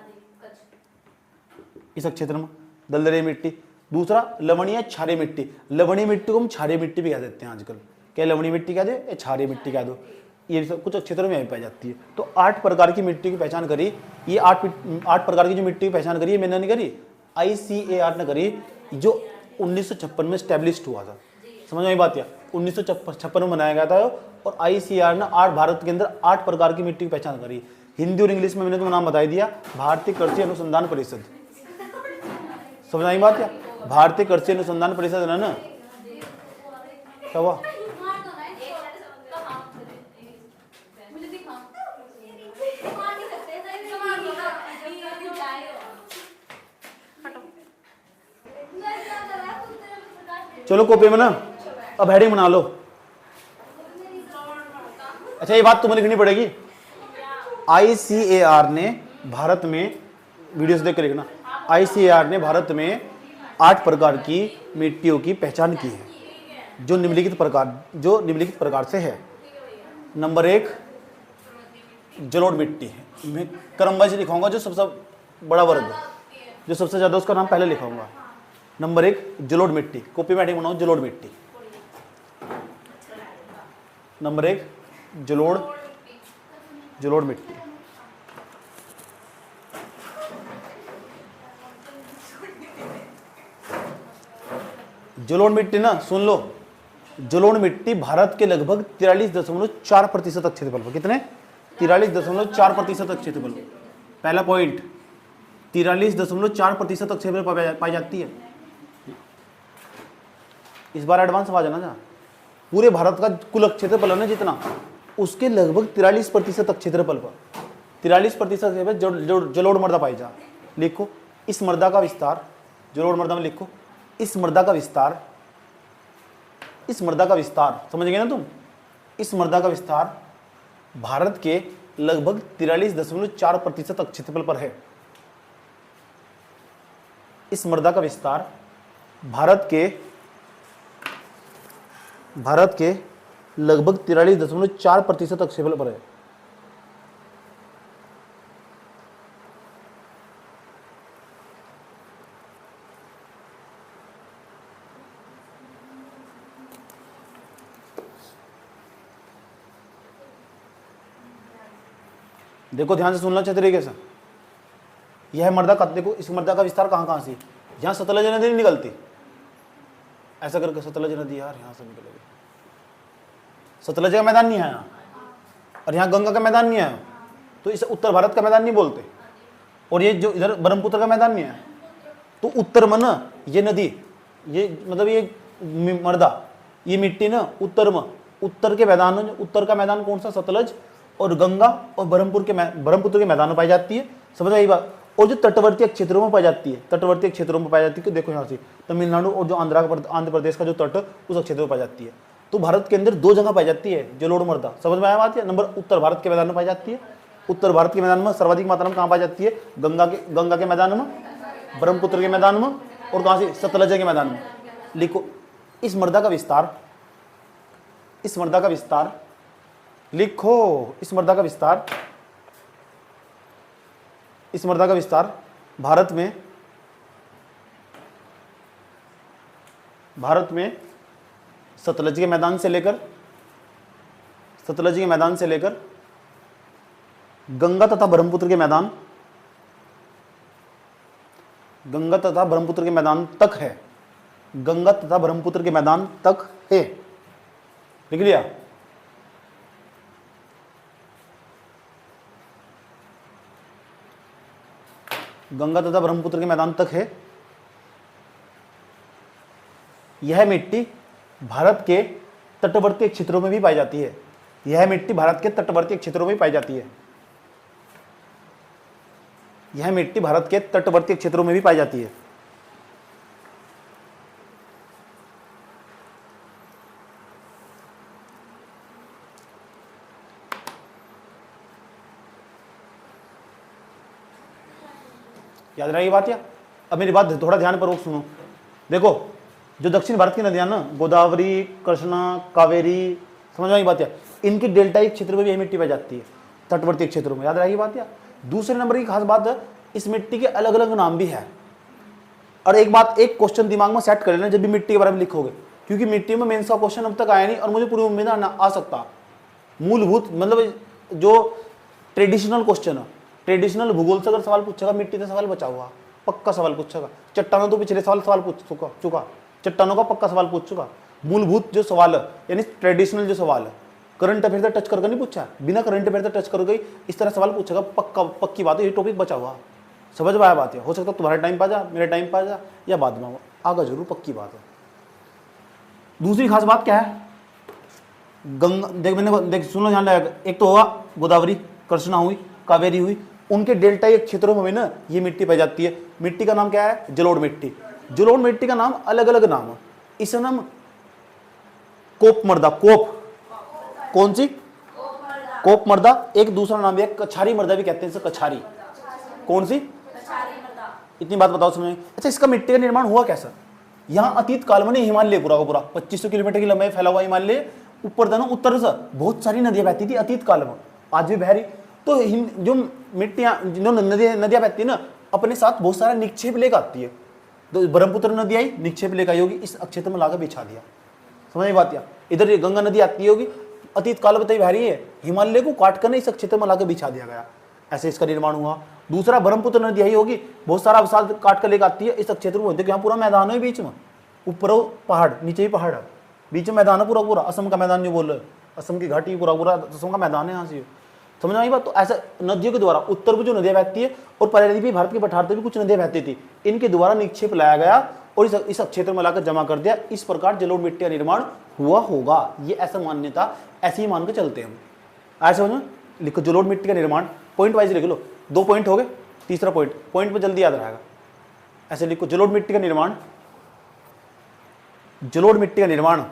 इस क्षेत्र में दलदली मिट्टी। दूसरा लवणीय क्षारीय मिट्टी, लवणीय मिट्टी को हम क्षारीय मिट्टी भी कह देते हैं आजकल। क्या लवणीय मिट्टी कह दो या क्षारीय मिट्टी कह दो, ये सब कुछ क्षेत्रों में पाई जाती है। तो 8 प्रकार की मिट्टी की पहचान करी, ये 8 प्रकार की जो मिट्टी की पहचान करी, मैंने नहीं करी, ICAR ने करी, जो 1956 में स्टैब्लिश्ड हुआ था। समझ में बात? 1956 में बनाया गया था और ICAR ने भारत के अंदर 8 प्रकार की मिट्टी की पहचान करी। हिंदी और इंग्लिश में मैंने तुम्हें नाम बता दिया, भारतीय कृषि अनुसंधान परिषद। समझ आई बात? भारतीय कृषि अनुसंधान परिषद है ना। क्या हुआ? चलो कॉपी में ना अब हेडिंग बना लो। अच्छा ये बात तुम्हें लिखनी पड़ेगी, ICAR ने भारत में, वीडियो से देख कर लिखना, ICAR ने भारत में 8 प्रकार की मिट्टियों की पहचान की है, जो निम्नलिखित प्रकार से है। नंबर 1 जलोढ़ मिट्टी है, मैं क्रमवाइज लिखाऊंगा, जो सबसे बड़ा वर्ग, जो सबसे ज्यादा उसका नाम पहले लिखाऊंगा। नंबर 1 जलोढ़ मिट्टी, कॉपी में हेडिंग बनाओ जलोढ़ मिट्टी। नंबर 1 जलोढ़ मिट्टी। जलोढ़ मिट्टी ना सुन लो, जलोढ़ मिट्टी भारत के लगभग 43.4% क्षेत्रफल पर, कितने? 43.4% क्षेत्रफल। पहला पॉइंट, 43.4% क्षेत्रफल पर पाई जाती है। इस बार एडवांस आ जाना था, पूरे भारत का कुल क्षेत्रफल है ना जितना, उसके लगभग 43% क्षेत्रफल पर 43% जलोढ़ मृदा पाई जा। लिखो इस मृदा का विस्तार, जलोढ़ मृदा में लिखो इस मृदा का विस्तार, समझ गए ना तुम? इस मृदा का विस्तार भारत के लगभग 43.4% क्षेत्रफल पर है। इस मृदा का विस्तार भारत के लगभग 43.4% क्षेत्रफल पर है। देखो ध्यान से सुनना अच्छे तरीके से, यह मृदा का, देखो इस मृदा का विस्तार कहां से, जहां सतलज नदी नहीं निकलती, ऐसा करके सतलज नदी यार यहाँ से निकलेगी, सतलज का मैदान नहीं है यहाँ, और यहाँ गंगा का मैदान नहीं है, तो इसे उत्तर भारत का मैदान नहीं बोलते। और ये जो इधर ब्रह्मपुत्र का मैदान नहीं है, तो उत्तर में ना ये नदी, ये मतलब ये मृदा, ये मिट्टी ना उत्तर में, उत्तर के मैदान, उत्तर का मैदान कौन सा? सतलज और गंगा और ब्रह्मपुत्र के मैदान में पाई जाती है। समझ आई बात? और जो तटवर्तीय क्षेत्रों में पाई जाती है, तो देखो यहाँ से तमिलनाडु और जो आंध्र प्रदेश का जो तट, उस क्षेत्र में पाई जाती है। तो भारत के अंदर 2 जगह पाई जाती है जलोढ़ मृदा। समझ में आया बात? है नंबर, उत्तर भारत के मैदान में पाई जाती है। उत्तर भारत के मैदान में सर्वाधिक मात्रा में कहाँ पाई जाती है? गंगा के मैदान में, ब्रह्मपुत्र के मैदान में, और कहाँ से? सतलज के मैदान में। लिखो इस मृदा का विस्तार, लिखो इस मृदा का विस्तार भारत में सतलज के मैदान से लेकर गंगा तथा ब्रह्मपुत्र के मैदान, गंगा तथा ब्रह्मपुत्र के मैदान तक है, गंगा तथा ब्रह्मपुत्र के मैदान तक है, लिख लिया। गंगा तथा ब्रह्मपुत्र के मैदान तक है। यह मिट्टी भारत के तटवर्ती क्षेत्रों में भी पाई जाती है। यह मिट्टी भारत के तटवर्ती क्षेत्रों में पाई जाती है। यह मिट्टी भारत के तटवर्ती क्षेत्रों में भी पाई जाती है। याद रहेगी बात या? अब मेरी बात थोड़ा ध्यानपूर्वक सुनो। देखो, जो दक्षिण भारत की नदियां ना, गोदावरी, कृष्णा, कावेरी, समझ में आई बात या? इनकी डेल्टाई क्षेत्र में भी यही मिट्टी पाई जाती है, तटवर्ती क्षेत्रों में। याद रहेगी बात या? दूसरे नंबर की खास बात है, इस मिट्टी के अलग अलग नाम भी है। और एक बात, एक क्वेश्चन दिमाग में सेट कर लेना जब भी मिट्टी के बारे में लिखोगे, क्योंकि मिट्टी में मेंस का क्वेश्चन अब तक आया नहीं और मुझे पूरी उम्मीद है आ सकता। मूलभूत मतलब जो ट्रेडिशनल क्वेश्चन है, ट्रेडिशनल भूगोल से अगर सवाल पूछेगा, मिट्टी से सवाल बचा हुआ, पक्का सवाल पूछेगा। चट्टानों तो पिछले सवाल पूछ चुका, चट्टानों का पक्का सवाल पूछ चुका। मूलभूत जो सवाल है, यानी ट्रेडिशनल जो सवाल है, करंट अफेयर से टच करके नहीं पूछा, बिना करंट अफेयर से टच करोगे इस तरह सवाल पूछेगा, पक्की बात है, ये टॉपिक बचा हुआ। समझ में आया बात है? हो सकता है तुम्हारा टाइम पा जा, मेरा टाइम पा जा, या बाद में आगा जरूर, पक्की बात है। दूसरी खास बात क्या है? गंगा, देख सुनो ध्यान रहेगा। एक तो हुआ गोदावरी, कृष्णा हुई, कावेरी हुई, उनके डेल्टाई क्षेत्रों में भी ना ये मिट्टी पाई जाती है। मिट्टी का नाम क्या है? जलोढ़ मिट्टी। जलोढ़ मिट्टी का नाम अलग अलग नाम है। इसका नाम कोप मर्दा, कोप, कौन सी? कोप मर्दा। एक दूसरा नाम भी है कछारी मर्दा भी कहते हैं इसे, कछारी। कौन सी? इतनी बात बताओ समझ में। अच्छा, इसका मिट्टी का निर्माण हुआ कैसा? यहाँ अतीत काल में हिमालय पूरा का पूरा 2500 किलोमीटर की लंबाई फैला हुआ हिमालय, ऊपर था ना उत्तर से बहुत सारी नदियां बहती थी अतीत काल में, आज भी बह रही। तो जो मिट्टियां, जो नदियां बहती है ना, अपने साथ बहुत सारा निक्षेप लेकर आती है। तो ब्रह्मपुत्र नदी आई, निक्षेप लेकर आई होगी, इस क्षेत्र में लाकर बिछा दिया। समझ में बात? या इधर ये गंगा नदी आती होगी, अतीत काल में बह रही है, हिमालय को काट कर ना इस क्षेत्र में लाकर बिछा दिया गया, ऐसे इसका निर्माण हुआ। दूसरा, ब्रह्मपुत्र नदी आई होगी, बहुत सारा अवसाद काट कर लेकर आती है इस क्षेत्र में। देखो यहाँ पूरा मैदान है बीच में, ऊपर पहाड़, नीचे ही पहाड़ है, बीच में मैदान है पूरा पूरा, असम का मैदान जो बोल रहे, असम की घाटी पूरा पूरा असम का मैदान है यहाँ से। समझ में आई बात? तो ऐसा नदियों के द्वारा उत्तर को जो नदियां बहती है, और पहले भी भारत के पठार से भी कुछ नदियां बहती थी, इनके द्वारा निक्षेप लाया गया और इस क्षेत्र में लाकर जमा कर दिया। इस प्रकार जलोढ़ मिट्टी का निर्माण हुआ होगा, ये ऐसा मान्यता, ऐसे ही मान के चलते हैं हम। आए समझ में? लिखो जलोढ़ मिट्टी का निर्माण, पॉइंट वाइज लिख लो, 2 पॉइंट हो गए, तीसरा पॉइंट पर जल्दी याद रहेगा। ऐसे लिखो जलोढ़ मिट्टी का निर्माण, जलोढ़ मिट्टी का निर्माण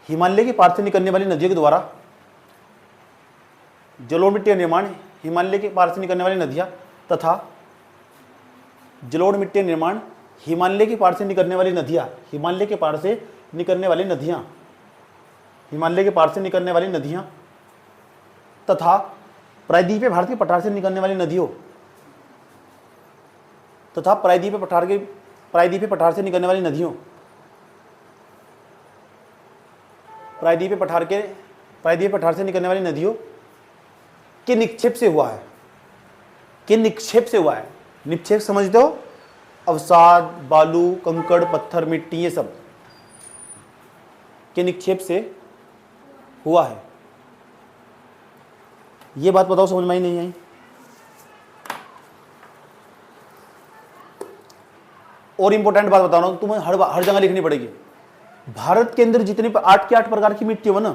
हिमालय के पार से निकलने वाली नदियों के द्वारा, जलोढ़ मिट्टी का निर्माण हिमालय के पार से निकलने वाली नदियां तथा जलोढ़ मिट्टी का निर्माण हिमालय के पार से निकलने वाली नदियां, हिमालय के पार से निकलने वाली नदियां, हिमालय के पार से निकलने वाली नदियां तथा प्रायद्वीपीय भारत के पठार से निकलने वाली नदियों तथा प्रायद्वीपीय पठार से निकलने वाली नदियों, प्रायद्वीपीय पठार से निकलने वाली नदियों के निक्षेप से हुआ है। के निक्षेप से हुआ है। निक्षेप समझते हो? अवसाद, बालू, कंकड़, पत्थर, मिट्टी, ये सब के निक्षेप से हुआ है। ये बात बताओ, समझ में आई नहीं आई? और इंपॉर्टेंट बात बता रहा हूं, तुम्हें हर जगह लिखनी पड़ेगी। भारत के अंदर जितने 8 के 8 प्रकार की मिट्टी हो ना,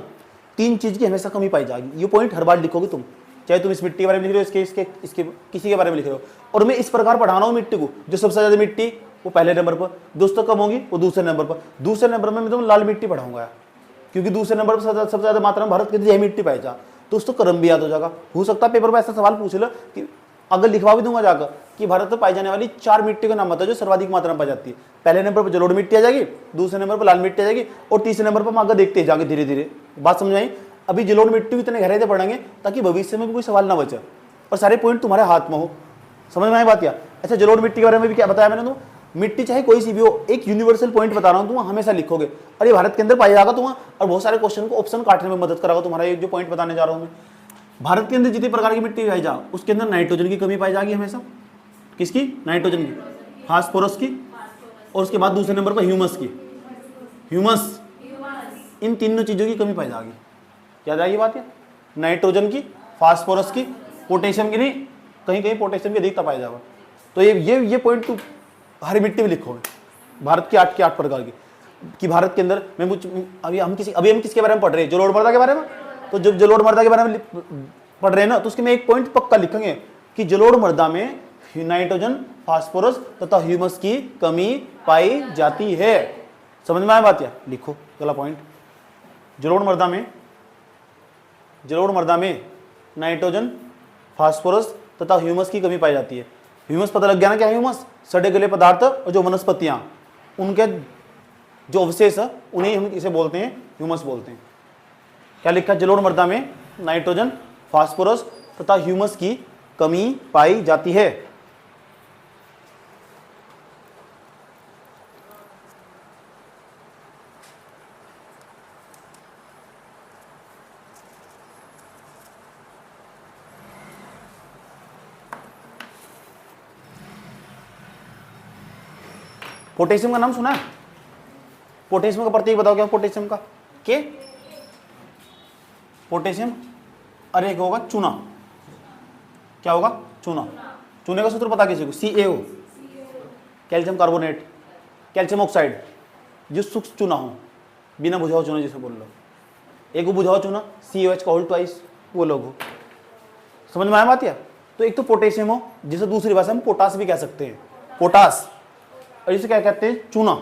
3 चीज की हमेशा कमी पाई जाएगी। ये पॉइंट हर बार लिखोगे तुम, चाहे तुम इस मिट्टी के बारे में लिख रहे हो, इसके किसी के बारे में लिख रहे हो। और मैं इस प्रकार पढ़ा रहा हूँ मिट्टी को, जो सबसे ज्यादा मिट्टी वो पहले नंबर पर, दोस्तों कम होगी वो दूसरे नंबर पर। दूसरे नंबर में मैं तुम लाल मिट्टी पढ़ाऊंगा, क्योंकि दूसरे नंबर पर सबसे ज्यादा मात्रा में भारत के अंदर यही मिट्टी पाई जा, तो उसको क्रम भी याद हो जाएगा। हो सकता है पेपर में ऐसा सवाल पूछ लो कि अगर लिखवा भी दूंगा जाकर कि भारत में पाई जाने वाली 4 मिट्टी का नाम बताओ जो सर्वाधिक मात्रा में पाई जाती है। पहले नंबर पर जलोढ़ मिट्टी आ जाएगी, दूसरे नंबर पर लाल मिट्टी आ जाएगी, और तीसरे नंबर पर हम आगे देखते जाएंगे धीरे धीरे। बात समझ आई? अभी जलोढ़ मिट्टी इतने गहरे से पढ़ेंगे ताकि भविष्य में भी कोई सवाल ना बचे और सारे पॉइंट तुम्हारे हाथ में हो। समझ में आई बात? क्या ऐसे जलोढ़ मिट्टी के बारे में भी क्या बताया मैंने? तो मिट्टी चाहे कोई सी भी हो, एक यूनिवर्सल पॉइंट बता रहा हूं, तुम हमेशा लिखोगे और ये भारत के अंदर पाया जाएगा तुम्हारा, और बहुत सारे क्वेश्चन को ऑप्शन काटने में मदद कराएगा तुम्हारा। एक जो पॉइंट बताने जा रहा हूं मैं, भारत के अंदर जितनी प्रकार की मिट्टी पाई जा, उसके अंदर नाइट्रोजन की कमी पाई जाएगी हमेशा। किसकी? नाइट्रोजन की, फास्फोरस की, और उसके बाद दूसरे नंबर पर ह्यूमस की। ह्यूमस, इन तीनों चीजों की कमी पाई जाएगी। क्या जाएगी बात? है नाइट्रोजन की, फास्फोरस की, पोटेशियम की नहीं, कहीं कहीं पोटेशियम की अधिकता पाई जाएगा। तो ये पॉइंट तू हर मिट्टी में लिखोगे, भारत की 8 की 8 प्रकार की, कि भारत के अंदर मैं अभी हम किसके बारे में पढ़ रहे हैं? जलोढ़ मृदा के बारे में। तो जब जलोढ़ मृदा के बारे में पढ़ रहे हैं ना, तो उसके में एक पॉइंट पक्का लिखेंगे कि जलोढ़ मृदा में नाइट्रोजन, फास्फोरस तथा ह्यूमस की कमी पाई जाती है। समझ में आया बात? या लिखो अगला पॉइंट, जलोढ़ मृदा में नाइट्रोजन, फास्फोरस तथा ह्यूमस की कमी पाई जाती है। ह्यूमस पता लग गया ना क्या? ह्यूमस सड़े गले पदार्थ और जो वनस्पतियां, उनके जो अवशेष है उन्हें हम इसे बोलते हैं, ह्यूमस बोलते हैं। क्या लिखा? जलोढ़ मृदा में नाइट्रोजन, फास्फोरस तथा ह्यूमस की कमी पाई जाती है। पोटेशियम का नाम सुना है? पोटेशियम का प्रतीक बताओ क्या? पोटेशियम का के पोटेशियम, अरे एक होगा चूना। क्या होगा? चूना। चूने का सूत्र पता किसी को? CaO, calcium carbonate, calcium oxide, जो सूक्ष्म चूना हो, बिना बुझा हुआ चूना जिसे बोल लो। एक वो बुझा हुआ चूना CaOH का होल ट्वाइस, वो लोग हो। समझ में आया बात? या तो एक तो पोटेशियम हो, जिसे दूसरी भाषा में पोटास भी कह सकते हैं, पोटास, और इसे क्या कहते हैं? चूना।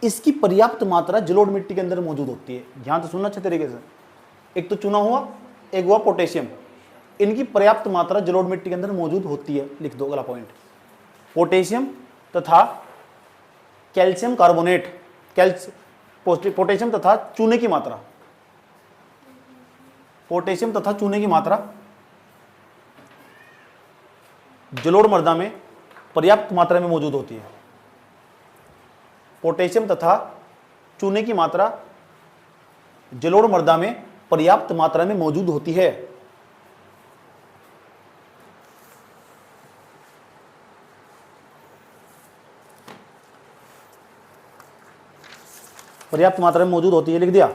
इसकी पर्याप्त मात्रा जलोढ़ मिट्टी के अंदर मौजूद होती है। ध्यान से सुनना अच्छे तरीके से। एक तो चूना हुआ, एक हुआ पोटेशियम। इनकी पर्याप्त मात्रा जलोढ़ मिट्टी के अंदर मौजूद होती है। लिख दो अगला पॉइंट, पोटेशियम तथा कैल्शियम कार्बोनेट, पोटेशियम तथा चूने की मात्रा, पोटेशियम तथा चूने की मात्रा जलोढ़ मृदा में पर्याप्त मात्रा में मौजूद होती है। पोटेशियम तथा चूने की मात्रा जलोढ़ मृदा में पर्याप्त मात्रा में मौजूद होती है। पर्याप्त मात्रा में मौजूद होती है, लिख दिया।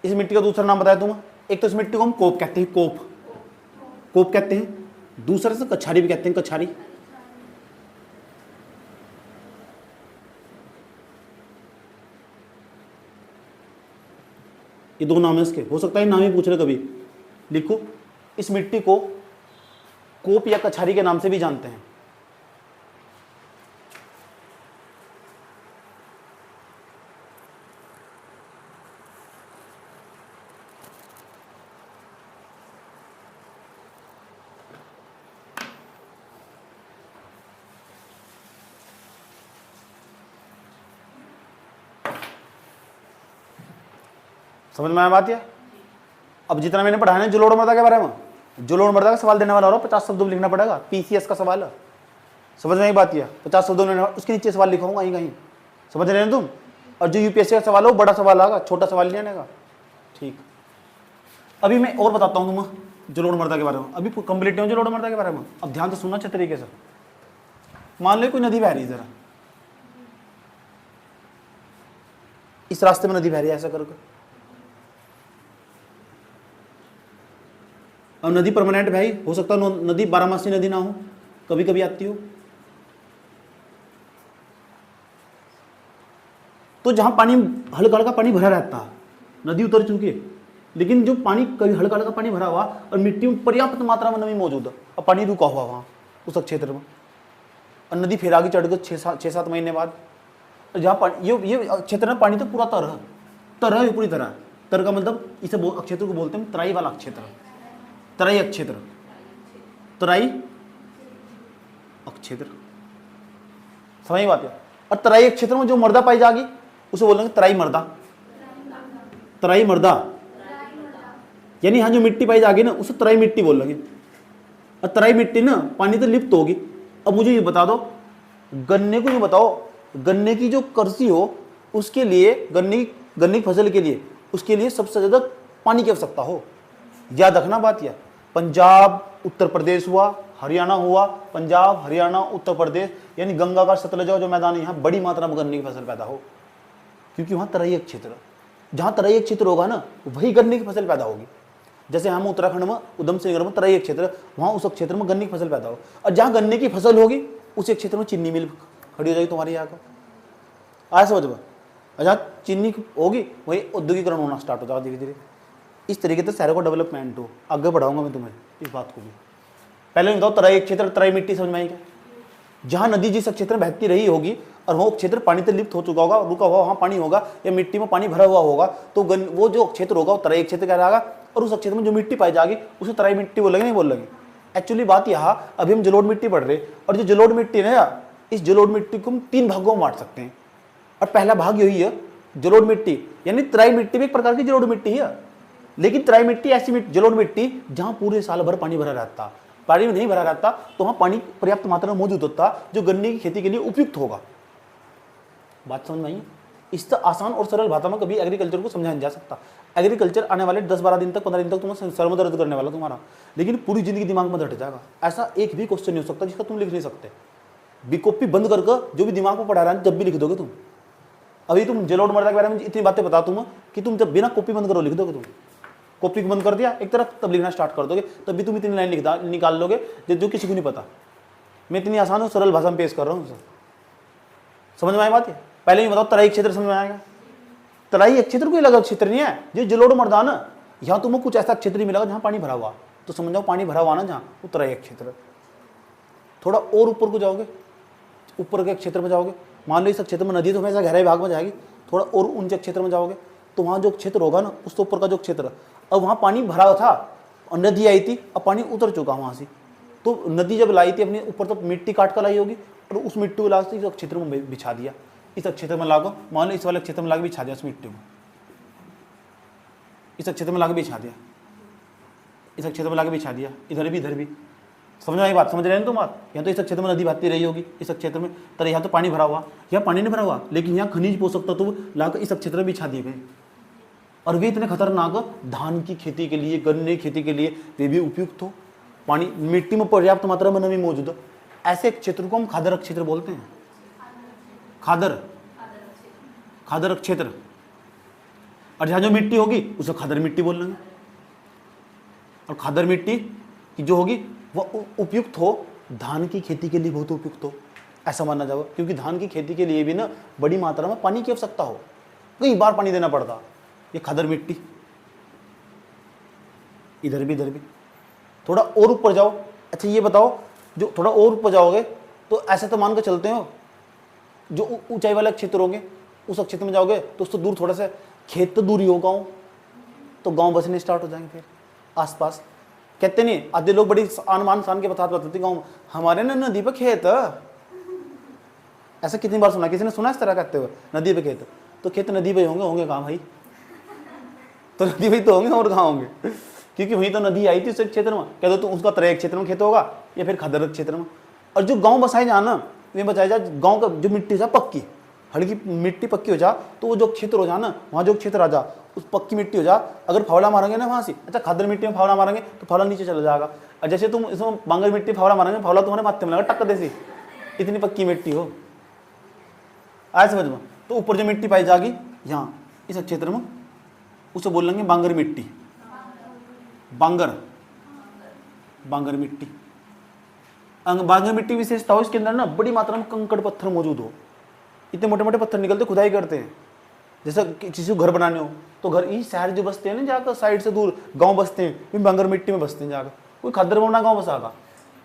इस मिट्टी का दूसरा नाम बताया तुम्हें। एक तो इस मिट्टी को हम कोप कहते हैं, कोप कहते हैं। दूसरे से कछारी भी कहते हैं, कछारी। ये दो नाम है इसके, हो सकता है नाम ही पूछ रहे कभी। लिखो, इस मिट्टी को कोप या कछारी के नाम से भी जानते हैं। समझ में आया बात? या अब जितना मैंने पढ़ा है ना जलोढ़ मृदा के बारे में, जलोढ़ मृदा का सवाल देने वाला हो 50 शब्दों में लिखना पड़ेगा। PCS का सवाल है। समझ में आई बात? या 50 शब्दों में, उसके नीचे सवाल लिखूंगा कहीं कहीं। समझ रहे हैं तुम? और जो UPSC का सवाल हो बड़ा सवाल आएगा, छोटा सवाल नहीं आएगा। ठीक, अभी मैं और बताता हूँ तुम्हें जलोढ़ मृदा के बारे में। अभी कंप्लीट नहीं हो जलोढ़ मृदा के बारे में। अब ध्यान से सुनना अच्छे तरीके से। मान लो कोई नदी बह रही है, जरा इस रास्ते में नदी बह रही है ऐसा करके। अब नदी परमानेंट भाई हो सकता है, नदी 12 नदी ना हो, कभी कभी आती हो। तो जहां पानी हल्का हल्का पानी भरा रहता है, नदी उतर चुकी है, लेकिन जो पानी कभी हल्का हल्का पानी भरा हुआ और मिट्टी में पर्याप्त मात्रा में नमी मौजूद है, और पानी रुका हुआ वहां उस क्षेत्र में, और नदी फिर आगे चढ़ गई 6-7 महीने बाद। जहाँ पानी ये क्षेत्र में पानी तो पूरा तर है पूरी तरह। तर का मतलब इसे क्षेत्र को बोलते हैं तराई वाला क्षेत्र, तराई अक्षेत्र, तराई अक्षेत्र। समझ बात है? और तराई क्षेत्र में जो मृदा पाई जाएगी उसे बोलेंगे तराई मृदा। तराई मृदा यानी यहाँ जो मिट्टी पाई जाएगी ना उसे तराई मिट्टी बोल लगे, और तराई मिट्टी ना पानी तो लिप्त होगी। अब मुझे ये बता दो, गन्ने को ये बताओ, गन्ने की जो कृषि हो उसके लिए, गन्ने की फसल के लिए, उसके लिए सबसे ज्यादा पानी की आवश्यकता हो। याद रखना बात यह, पंजाब उत्तर प्रदेश हुआ, हरियाणा हुआ, पंजाब हरियाणा उत्तर प्रदेश, यानी गंगा का सतलज जो मैदान है, यहाँ बड़ी मात्रा में गन्ने की फसल पैदा हो, क्योंकि वहाँ तराई क्षेत्र, जहाँ तराई क्षेत्र होगा ना वही गन्ने की फसल पैदा होगी। जैसे हम उत्तराखंड में उधम सिंह नगर में तराई क्षेत्र, वहाँ उस क्षेत्र में गन्ने की फसल पैदा हो, और जहाँ गन्ने की फसल होगी उस क्षेत्र में चीनी मिल खड़ी हो जाएगी तुम्हारे यहाँ का। आया समझ में? जहाँ चीनी होगी वही औद्योगिकरण होना स्टार्ट हो जाएगा धीरे धीरे। इस तरीके से शहरों का डेवलपमेंट हो। आगे बढ़ाऊंगा मैं तुम्हें इस बात को भी। पहले बताओ तराई क्षेत्र, तराई मिट्टी समझ में आई क्या? जहाँ नदी जिस क्षेत्र में बहती रही होगी और वो क्षेत्र पानी से लिप्त हो चुका होगा, रुका हुआ वहाँ पानी होगा या मिट्टी में पानी भरा हुआ होगा, तो वो जो क्षेत्र होगा वो तराई क्षेत्र कहलाएगा। और उस क्षेत्र में जो मिट्टी पाई जाएगी उसे तराई मिट्टी बोलेंगे, नहीं बोल लेंगे? एक्चुअली बात यहाँ, अभी हम जलोढ़ मिट्टी पढ़ रहे, और जो जलोढ़ मिट्टी है ना, इस जलोढ़ मिट्टी को हम 3 भागों में बांट सकते हैं। और पहला भाग यही है, जलोढ़ मिट्टी, यानी तराई मिट्टी भी एक प्रकार की जलोढ़ मिट्टी है, लेकिन तराई मिट्टी ऐसी मिट्टी, जलोढ़ मिट्टी जहाँ पूरे साल भर पानी भरा रहता, पानी में नहीं भरा रहता, तो वहाँ पानी पर्याप्त मात्रा में मौजूद होता जो गन्ने की खेती के लिए उपयुक्त होगा। बात समझ में आई? इससे आसान और सरल भाषा में कभी एग्रीकल्चर को समझाया नहीं जा सकता। एग्रीकल्चर आने वाले 10-12 दिन तक, 15 दिन तक तुम्हें सर में दर्द करने वाला तुम्हारा, लेकिन पूरी जिंदगी दिमाग में बैठ जाएगा। ऐसा एक भी क्वेश्चन नहीं हो सकता जिसका तुम लिख नहीं सकते। कॉपी बंद करके जो भी दिमाग में पढ़ा रहा है जब भी लिख दोगे तुम। अभी तुम जलोढ़ मृदा के बारे में इतनी बातें बता दूंगा कि तुम जब बिना कॉपी बंद करो लिख दोगे। तुम कॉपी बंद कर दिया एक तरफ, तब लिखना स्टार्ट कर दोगे, तब भी तुम इतनी लाइन निकाल लोगे जो किसी को नहीं पता। मैं इतनी आसान और सरल भाषा में पेश कर रहा हूँ सर, समझ में आई बात है? पहले ही बताओ तराई क्षेत्र समझ में आएगा? तराई क्षेत्र कोई अलग क्षेत्र नहीं है, जो जलोढ़ मृदा ना, यहाँ तुम्हें कुछ ऐसा क्षेत्र नहीं मिलेगा जहाँ पानी भरा हुआ, तो समझ जाओ पानी भरा हुआ ना जहाँ, वो तराई क्षेत्र। थोड़ा और ऊपर को जाओगे, ऊपर के क्षेत्र में जाओगे, मान लो इस क्षेत्र में नदी तो हमेशा गहराई भाग में जाएगी, थोड़ा और ऊंचे क्षेत्र में जाओगे तो वहाँ जो क्षेत्र होगा ना, उसके ऊपर का जो क्षेत्र, अब वहाँ पानी भरा था और नदी आई थी, अब पानी उतर चुका वहाँ से, तो नदी जब लाई थी अपने ऊपर तो मिट्टी काट कर लाई होगी, और उस मिट्टी को लाकर इस क्षेत्र में बिछा दिया। इस क्षेत्र में लागो, मान लो इस वाले क्षेत्र में लाके बिछा दिया उस मिट्टी को, इस क्षेत्र में लाके बिछा दिया, इस क्षेत्र में लाके बिछा दिया, इधर भी। समझ में बात? समझ रहे हैं तुम बात? यहाँ तो इस क्षेत्र में नदी बहती रही होगी, इस क्षेत्र में, तो यहाँ तो पानी भरा हुआ, यहाँ पानी नहीं भरा हुआ, लेकिन यहाँ खनिज पोषक तत्व लाकर इस क्षेत्र में बिछा दिए गए, और वे इतने खतरनाक धान की खेती के लिए, गन्ने की खेती के लिए वे भी उपयुक्त हो। पानी, मिट्टी में पर्याप्त मात्रा में नमी मौजूद हो, ऐसे क्षेत्र को हम खादर क्षेत्र बोलते हैं। खादर क्षेत्र। और जहाँ जो मिट्टी होगी उसे खादर मिट्टी बोल लेंगे। और खादर मिट्टी की जो होगी वह उपयुक्त हो, धान की खेती के लिए बहुत उपयुक्त हो, ऐसा माना जाएगा, क्योंकि धान की खेती के लिए भी ना बड़ी मात्रा में पानी की आवश्यकता हो, कई बार पानी देना पड़ता। ये खादर मिट्टी। इधर भी थोड़ा और ऊपर जाओ। अच्छा ये बताओ, जो थोड़ा और ऊपर जाओगे तो ऐसे तो मान कर चलते हो, जो ऊंचाई वाले क्षेत्र होंगे उस क्षेत्र में जाओगे तो उससे दूर थोड़ा सा खेत तो दूर ही हो, गाँव तो गाँव बसने स्टार्ट हो जाएंगे। फिर आसपास कहते नहीं, आधे लोग बड़ी आन शान के बताते गाँव हमारे ना नदी पे खेत, ऐसा कितनी बार सुना, किसी ने सुना इस तरह कहते हुए? नदी पे खेत, तो खेत नदी पे होंगे कहाँ भाई? तो नदी पे तो होंगे और कहाँ होंगे? क्योंकि वहीं तो नदी आई थी उस क्षेत्र में। कह दो तो उसका तराई क्षेत्र में खेत होगा या फिर खादर क्षेत्र में। और जो गांव बसाए जा ना, वे बचाए जा गांव का जो मिट्टी जा पक्की, हल्की मिट्टी पक्की हो जा, तो वो जो क्षेत्र हो जा ना, वहाँ जो क्षेत्र आ जा उस पक्की मिट्टी हो जा, अगर फावड़ा मारेंगे ना वहाँ से, अच्छा खादर मिट्टी में फावड़ा मारेंगे तो फावड़ा नीचे चला जाएगा। और जैसे तुम इसमें बांगर मिट्टी फावड़ा मारेंगे, फावड़ा तुम्हारे माथे में लगा टक्कर देसी, इतनी पक्की मिट्टी हो। आए समझ में? तो ऊपर जो मिट्टी पाई जाएगी यहाँ इस क्षेत्र में, उसे बोल लेंगे बांगर मिट्टी। बांगर मिट्टी। बांगर मिट्टी विशेषता हो इसके अंदर ना बड़ी मात्रा में कंकड़ पत्थर मौजूद हो, इतने मोटे मोटे पत्थर निकलते, खुदाई करते हैं। जैसे किसी को घर बनाने हो तो घर, ये शहर जो बसते हैं ना जाकर साइड से दूर गांव बसते हैं, बांगर मिट्टी में बसते हैं जाकर। कोई खादर बना गाँव बसागा,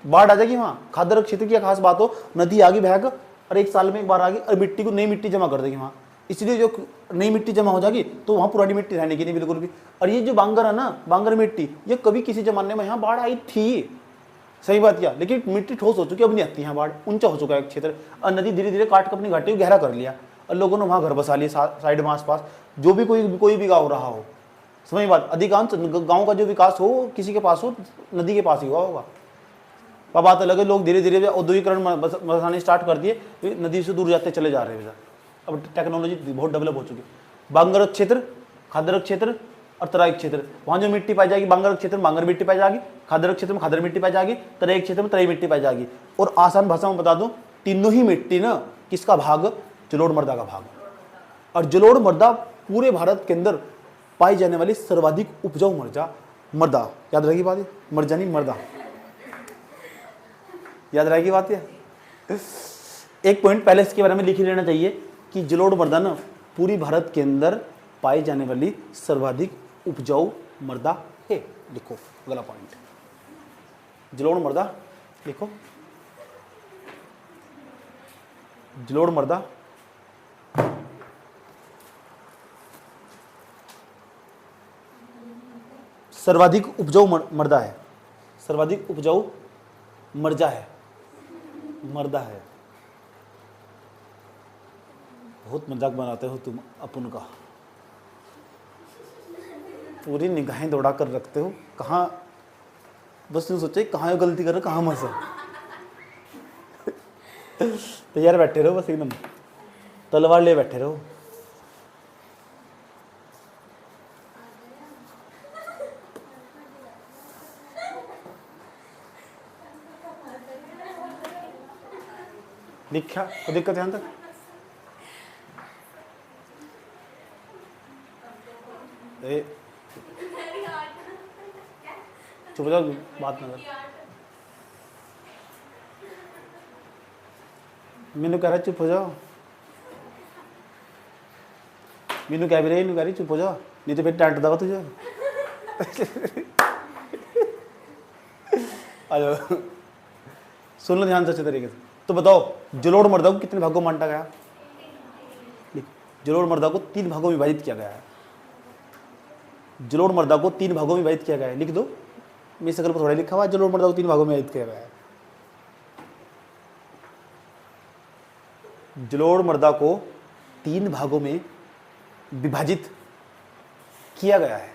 बाढ़ आ जाएगी वहाँ। खादर क्षेत्र की खास बात हो, नदी आगे बहग और 1 साल में एक बार आ गई और मिट्टी को, नई मिट्टी जमा कर देगी वहाँ, इसलिए जो नई मिट्टी जमा हो जाएगी तो वहाँ पुरानी मिट्टी रहने की नहीं बिल्कुल भी। और ये जो बांगर है ना, बांगर मिट्टी, ये कभी किसी जमाने में यहाँ बाढ़ आई थी, सही बात किया, लेकिन मिट्टी ठोस हो चुकी है, अब नहीं आती यहाँ बाढ़, ऊंचा हो चुका है क्षेत्र, और नदी धीरे धीरे काट कर अपनी घाटी को गहरा कर लिया और लोगों ने वहाँ घर बसा लिए साइड में आसपास, जो भी कोई भी गाँव रहा हो, समझ बात, अधिकांश गांव का जो विकास हो किसी के पास हो, नदी के पास ही हुआ होगा। अब बात अलग है, लोग धीरे धीरे औद्योगिकरण बसाने स्टार्ट कर दिए, नदी से दूर जाते चले जा रहे हैं। अब टेक्नोलॉजी बहुत डेवलप हो चुकी है। बांगरक क्षेत्र, खादरक क्षेत्र और तराई क्षेत्र, वहाँ जो मिट्टी पाई जाएगी बांगरक क्षेत्र में बांगर मिट्टी पाई जाएगी, खादरक क्षेत्र में खादर मिट्टी पाई जाएगी, तराई क्षेत्र में तराई मिट्टी पाई जाएगी। और आसान भाषा में बता दूं, तीनों ही मिट्टी ना किसका भाग, जलोढ़ मृदा का भाग। और जलोढ़ मृदा पूरे भारत के अंदर पाई जाने वाली सर्वाधिक उपजाऊ मृदा, याद रहेगी बात, मर्जा नहीं मृदा, याद रहेगी बात। एक पॉइंट पहले इसके बारे में लिख ही लेना चाहिए कि जलोढ़ मृदा ना पूरी भारत के अंदर पाई जाने वाली सर्वाधिक उपजाऊ मृदा है। लिखो अगला पॉइंट, जलोढ़ मृदा लिखो, जलोढ़ मृदा सर्वाधिक उपजाऊ मृदा है, सर्वाधिक उपजाऊ मर्जा है, मर्दा है। बहुत मजाक बनाते हो तुम अपन का, पूरी निगाहें दौड़ा कर रखते हो, कहाँ बस यूँ सोचे कहाँ गलती कर रहे हो, कहाँ मसा तैयार बैठे रहो, बस एकदम तलवार ले बैठे रहो। लिखा तो दिक्कत है तक, चुप जाओ, बात ना कर। मैनू कह रहा चुप हो जाओ, मैनू कह भी रही, कह रही चुप हो जाओ, नहीं तो फिर टांट दवा तुझे। आ जाओ, सुन लो ध्यान से अच्छे तरीके से। तो बताओ जलोढ़ मृदा को कितने भागों में बांटा गया? जलोढ़ मृदा को 3 भागों में विभाजित किया गया है। जलोढ़ मृदा को 3 भागों में विभाजित किया गया है, लिख दो, मेरी शकल पर थोड़ा लिखा हुआ है, जलोढ़ मृदा को 3 भागों में विभाजित किया गया है। जलोढ़ मृदा को 3 भागों में विभाजित किया गया है।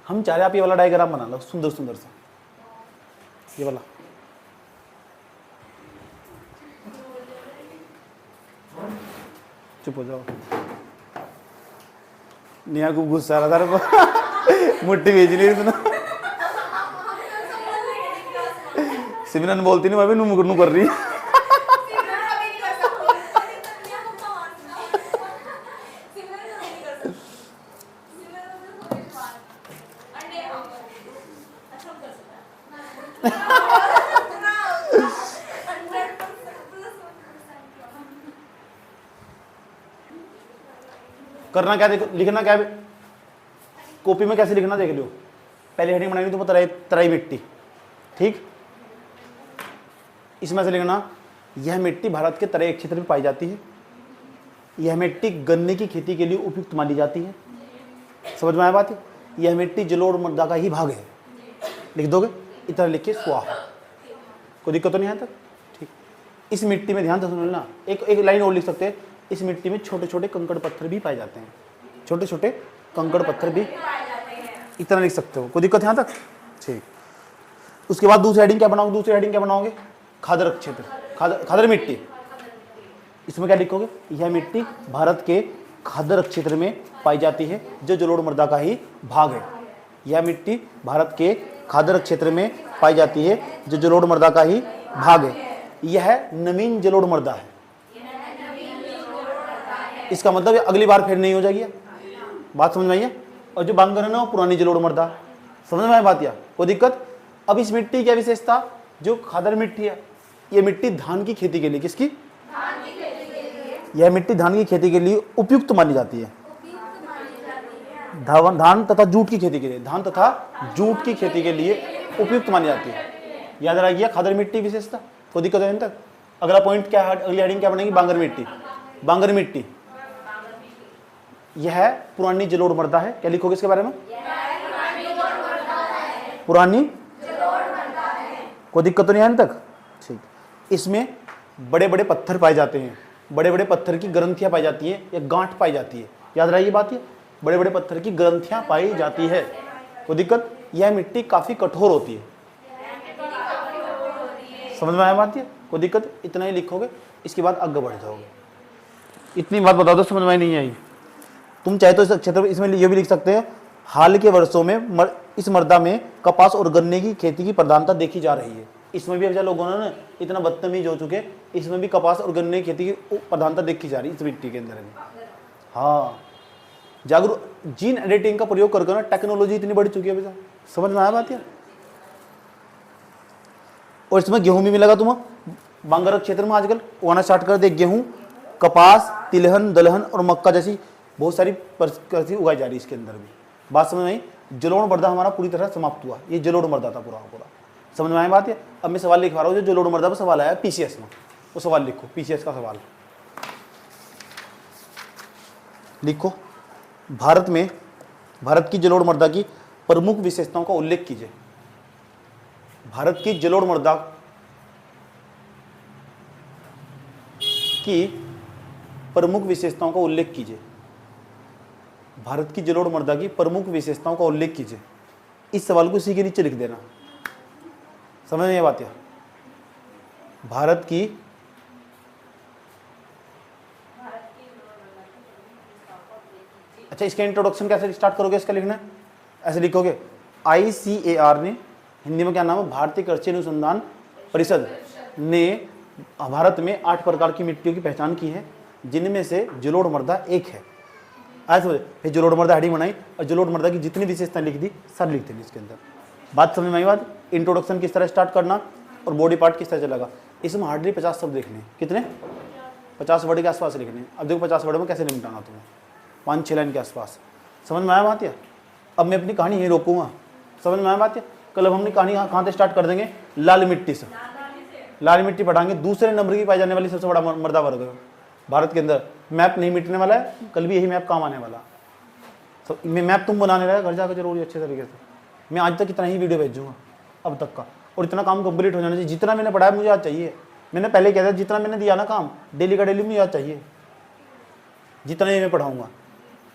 हम चाह रहे आप ये वाला डायग्राम बना लो, सुंदर सुंदर सा, ये वाला। चुप हो जाओ, नेहा को गुस्सा आ रहा था, मुट्ठी भेज रही थी ना, सिमरन बोलती नहीं, मैं भी नू कर रही। करना क्या, देखो लिखना क्या है कॉपी में, कैसे लिखना देख लो। पहले हेडिंग बनाएंगे तो तराई मिट्टी, ठीक। इसमें से लिखना, यह मिट्टी भारत के तराई क्षेत्र में पाई जाती है, यह मिट्टी गन्ने की खेती के लिए उपयुक्त मानी जाती है। समझ में आया बात? यह मिट्टी जलोढ़ मृदा का ही भाग है। लिख दोगे इतना, लिखिए स्वाहा, कोई दिक्कत तो नहीं है तक, ठीक। इस मिट्टी में ध्यान से सुन लेना, एक लाइन और लिख सकते हैं, इस मिट्टी में छोटे छोटे कंकड़ पत्थर भी पाए जाते हैं, छोटे छोटे कंकड़ पत्थर भी, इतना लिख सकते हो, कोई दिक्कत यहाँ तक, ठीक। उसके बाद दूसरी हेडिंग क्या बनाओगे? दूसरी हेडिंग क्या बनाओगे? खादरक क्षेत्र, खादर मिट्टी। इसमें क्या लिखोगे? यह मिट्टी भारत के खादरक क्षेत्र में पाई जाती है, जो जलोढ़ मृदा का ही भाग है। यह मिट्टी भारत के खादरक क्षेत्र में पाई जाती है, जो जलोढ़ मृदा का ही भाग है। यह नवीन जलोढ़ मृदा है। इसका मतलब अगली बार फिर नहीं हो जाएगी, बात समझ में आई है? और जो बांगर है ना, वो पुरानी जलोढ़ मृदा, समझ में आई बात? या कोई दिक्कत? अब इस मिट्टी की क्या विशेषता, जो खादर मिट्टी है, ये मिट्टी धान की खेती के लिए, किसकी? धान की खेती के लिए। यह मिट्टी धान की खेती के लिए उपयुक्त मानी जाती है। धान तथा जूट की खेती के लिए, धान तथा जूट की खेती के लिए उपयुक्त मानी जाती है। याद रखिए खादर मिट्टी विशेषता, कोई दिक्कत है तक? अगला पॉइंट क्या है, अगली हेडिंग क्या बनेगी? बांगर मिट्टी। बांगर मिट्टी यह पुरानी जलोढ़ मृदा है। क्या लिखोगे इसके बारे में? पुरानी, कोई दिक्कत तो नहीं है तक, ठीक। इसमें बड़े बड़े पत्थर पाए जाते हैं, बड़े बड़े पत्थर की ग्रंथियां पाई जाती हैं या गांठ पाई जाती है। याद रहिए बात, ये बड़े बड़े पत्थर की ग्रंथियां पाई जाती है। कोई दिक्कत? यह मिट्टी काफी कठोर होती है। समझ में आया बात? है कोई दिक्कत? इतना ही लिखोगे, इसके बाद आगे बढ़ जाओगे। इतनी बात बता दो, समझ में नहीं आई? तुम चाहे तो इस क्षेत्र इसमें ये भी लिख सकते हैं, हाल के वर्षों में इस मृदा में कपास और गन्ने की खेती की प्रधानता देखी जा रही है। इसमें भी अब लोगों ने इतना बदतमीज हो चुके, इसमें भी कपास और गन्ने की खेती की प्रधानता देखी जा रही है इस मिट्टी के अंदर में। हाँ, जागरूक जीन एडिटिंग का प्रयोग करके ना टेक्नोलॉजी इतनी बढ़ चुकी है बेटा। समझ में आया बात? है और इसमें गेहूं भी मिलेगा तुम्हें। बांगरक क्षेत्र में आजकल उगाना स्टार्ट कर दे गेहूं, कपास, तिलहन, दलहन और मक्का जैसी बहुत सारी कृषि उगाई जा रही है इसके अंदर भी। बात समझ में आई? जलोढ़ मृदा हमारा पूरी तरह समाप्त हुआ। ये जलोढ़ मृदा था पूरा पूरा। समझ में आया बात? है अब मैं सवाल लिखवा रहा हूँ, जो जलोढ़ मृदा पर सवाल आया पीसीएस में, वो सवाल लिखो। पीसीएस का सवाल लिखो। भारत की जलोढ़ मृदा की प्रमुख विशेषताओं का उल्लेख कीजिए। भारत की जलोढ़ मृदा की प्रमुख विशेषताओं का उल्लेख कीजिए। भारत की जलोढ़ मृदा की प्रमुख विशेषताओं का उल्लेख कीजिए। इस सवाल को इसी के नीचे लिख देना। समझ में ये बात? है भारत की अच्छा, इसका इंट्रोडक्शन कैसे स्टार्ट करोगे? इसका लिखना ऐसे लिखोगे, ICAR ने, हिंदी में क्या नाम है, भारतीय कृषि अनुसंधान परिषद ने भारत में 8 प्रकार की मिट्टियों की पहचान की है, जिनमें से जलोढ़ मृदा एक है। आज समझे? फिर जलोढ़ मृदा हेडिंग बनाई और जलोढ़ मृदा की जितनी विशेषताएं लिख दी सब लिख देनी इसके अंदर। बात समझ में आई? बात इंट्रोडक्शन किस तरह स्टार्ट करना और बॉडी पार्ट किस तरह चलेगा। इसमें हार्डली 50 शब्द लिखने। कितने? 50 वर्ड के आसपास लिखने। अब देखो 50 वर्ड में कैसे निपटाना तुम्हें, 5-6 लाइन के आसपास। समझ में आया बात? है अब मैं अपनी कहानी यहीं रोकूंगा। समझ में आया बात? है कल हम अपनी कहानी कहाँ से स्टार्ट कर देंगे? लाल मिट्टी से। लाल मिट्टी पढ़ाएंगे। दूसरे नंबर की पाई जाने वाली सबसे बड़ा मृदा वर्ग है भारत के अंदर। मैप नहीं मिटने वाला है, कल भी यही मैप काम आने वाला। तो मैप तुम बनाने लगा घर जाकर जरूरी अच्छे तरीके से। मैं आज तक इतना ही वीडियो भेजूंगा अब तक का, और इतना काम कंप्लीट हो जाना चाहिए। जितना मैंने पढ़ाया मुझे आज चाहिए। मैंने पहले कहा था जितना मैंने दिया ना काम डेली का डेली मुझे आज चाहिए, जितना ही मैं पढ़ाऊंगा,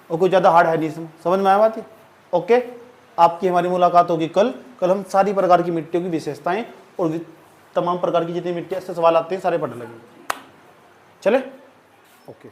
और कोई ज़्यादा हार्ड है नहीं इसमें। समझ में आया बात? है ओके। आपकी हमारी मुलाकात होगी कल। कल हम सारी प्रकार की मिट्टियों की विशेषताएं और तमाम प्रकार की जितनी मिट्टियाँ से सवाल आते हैं सारे पढ़ लेंगे। चले ओके।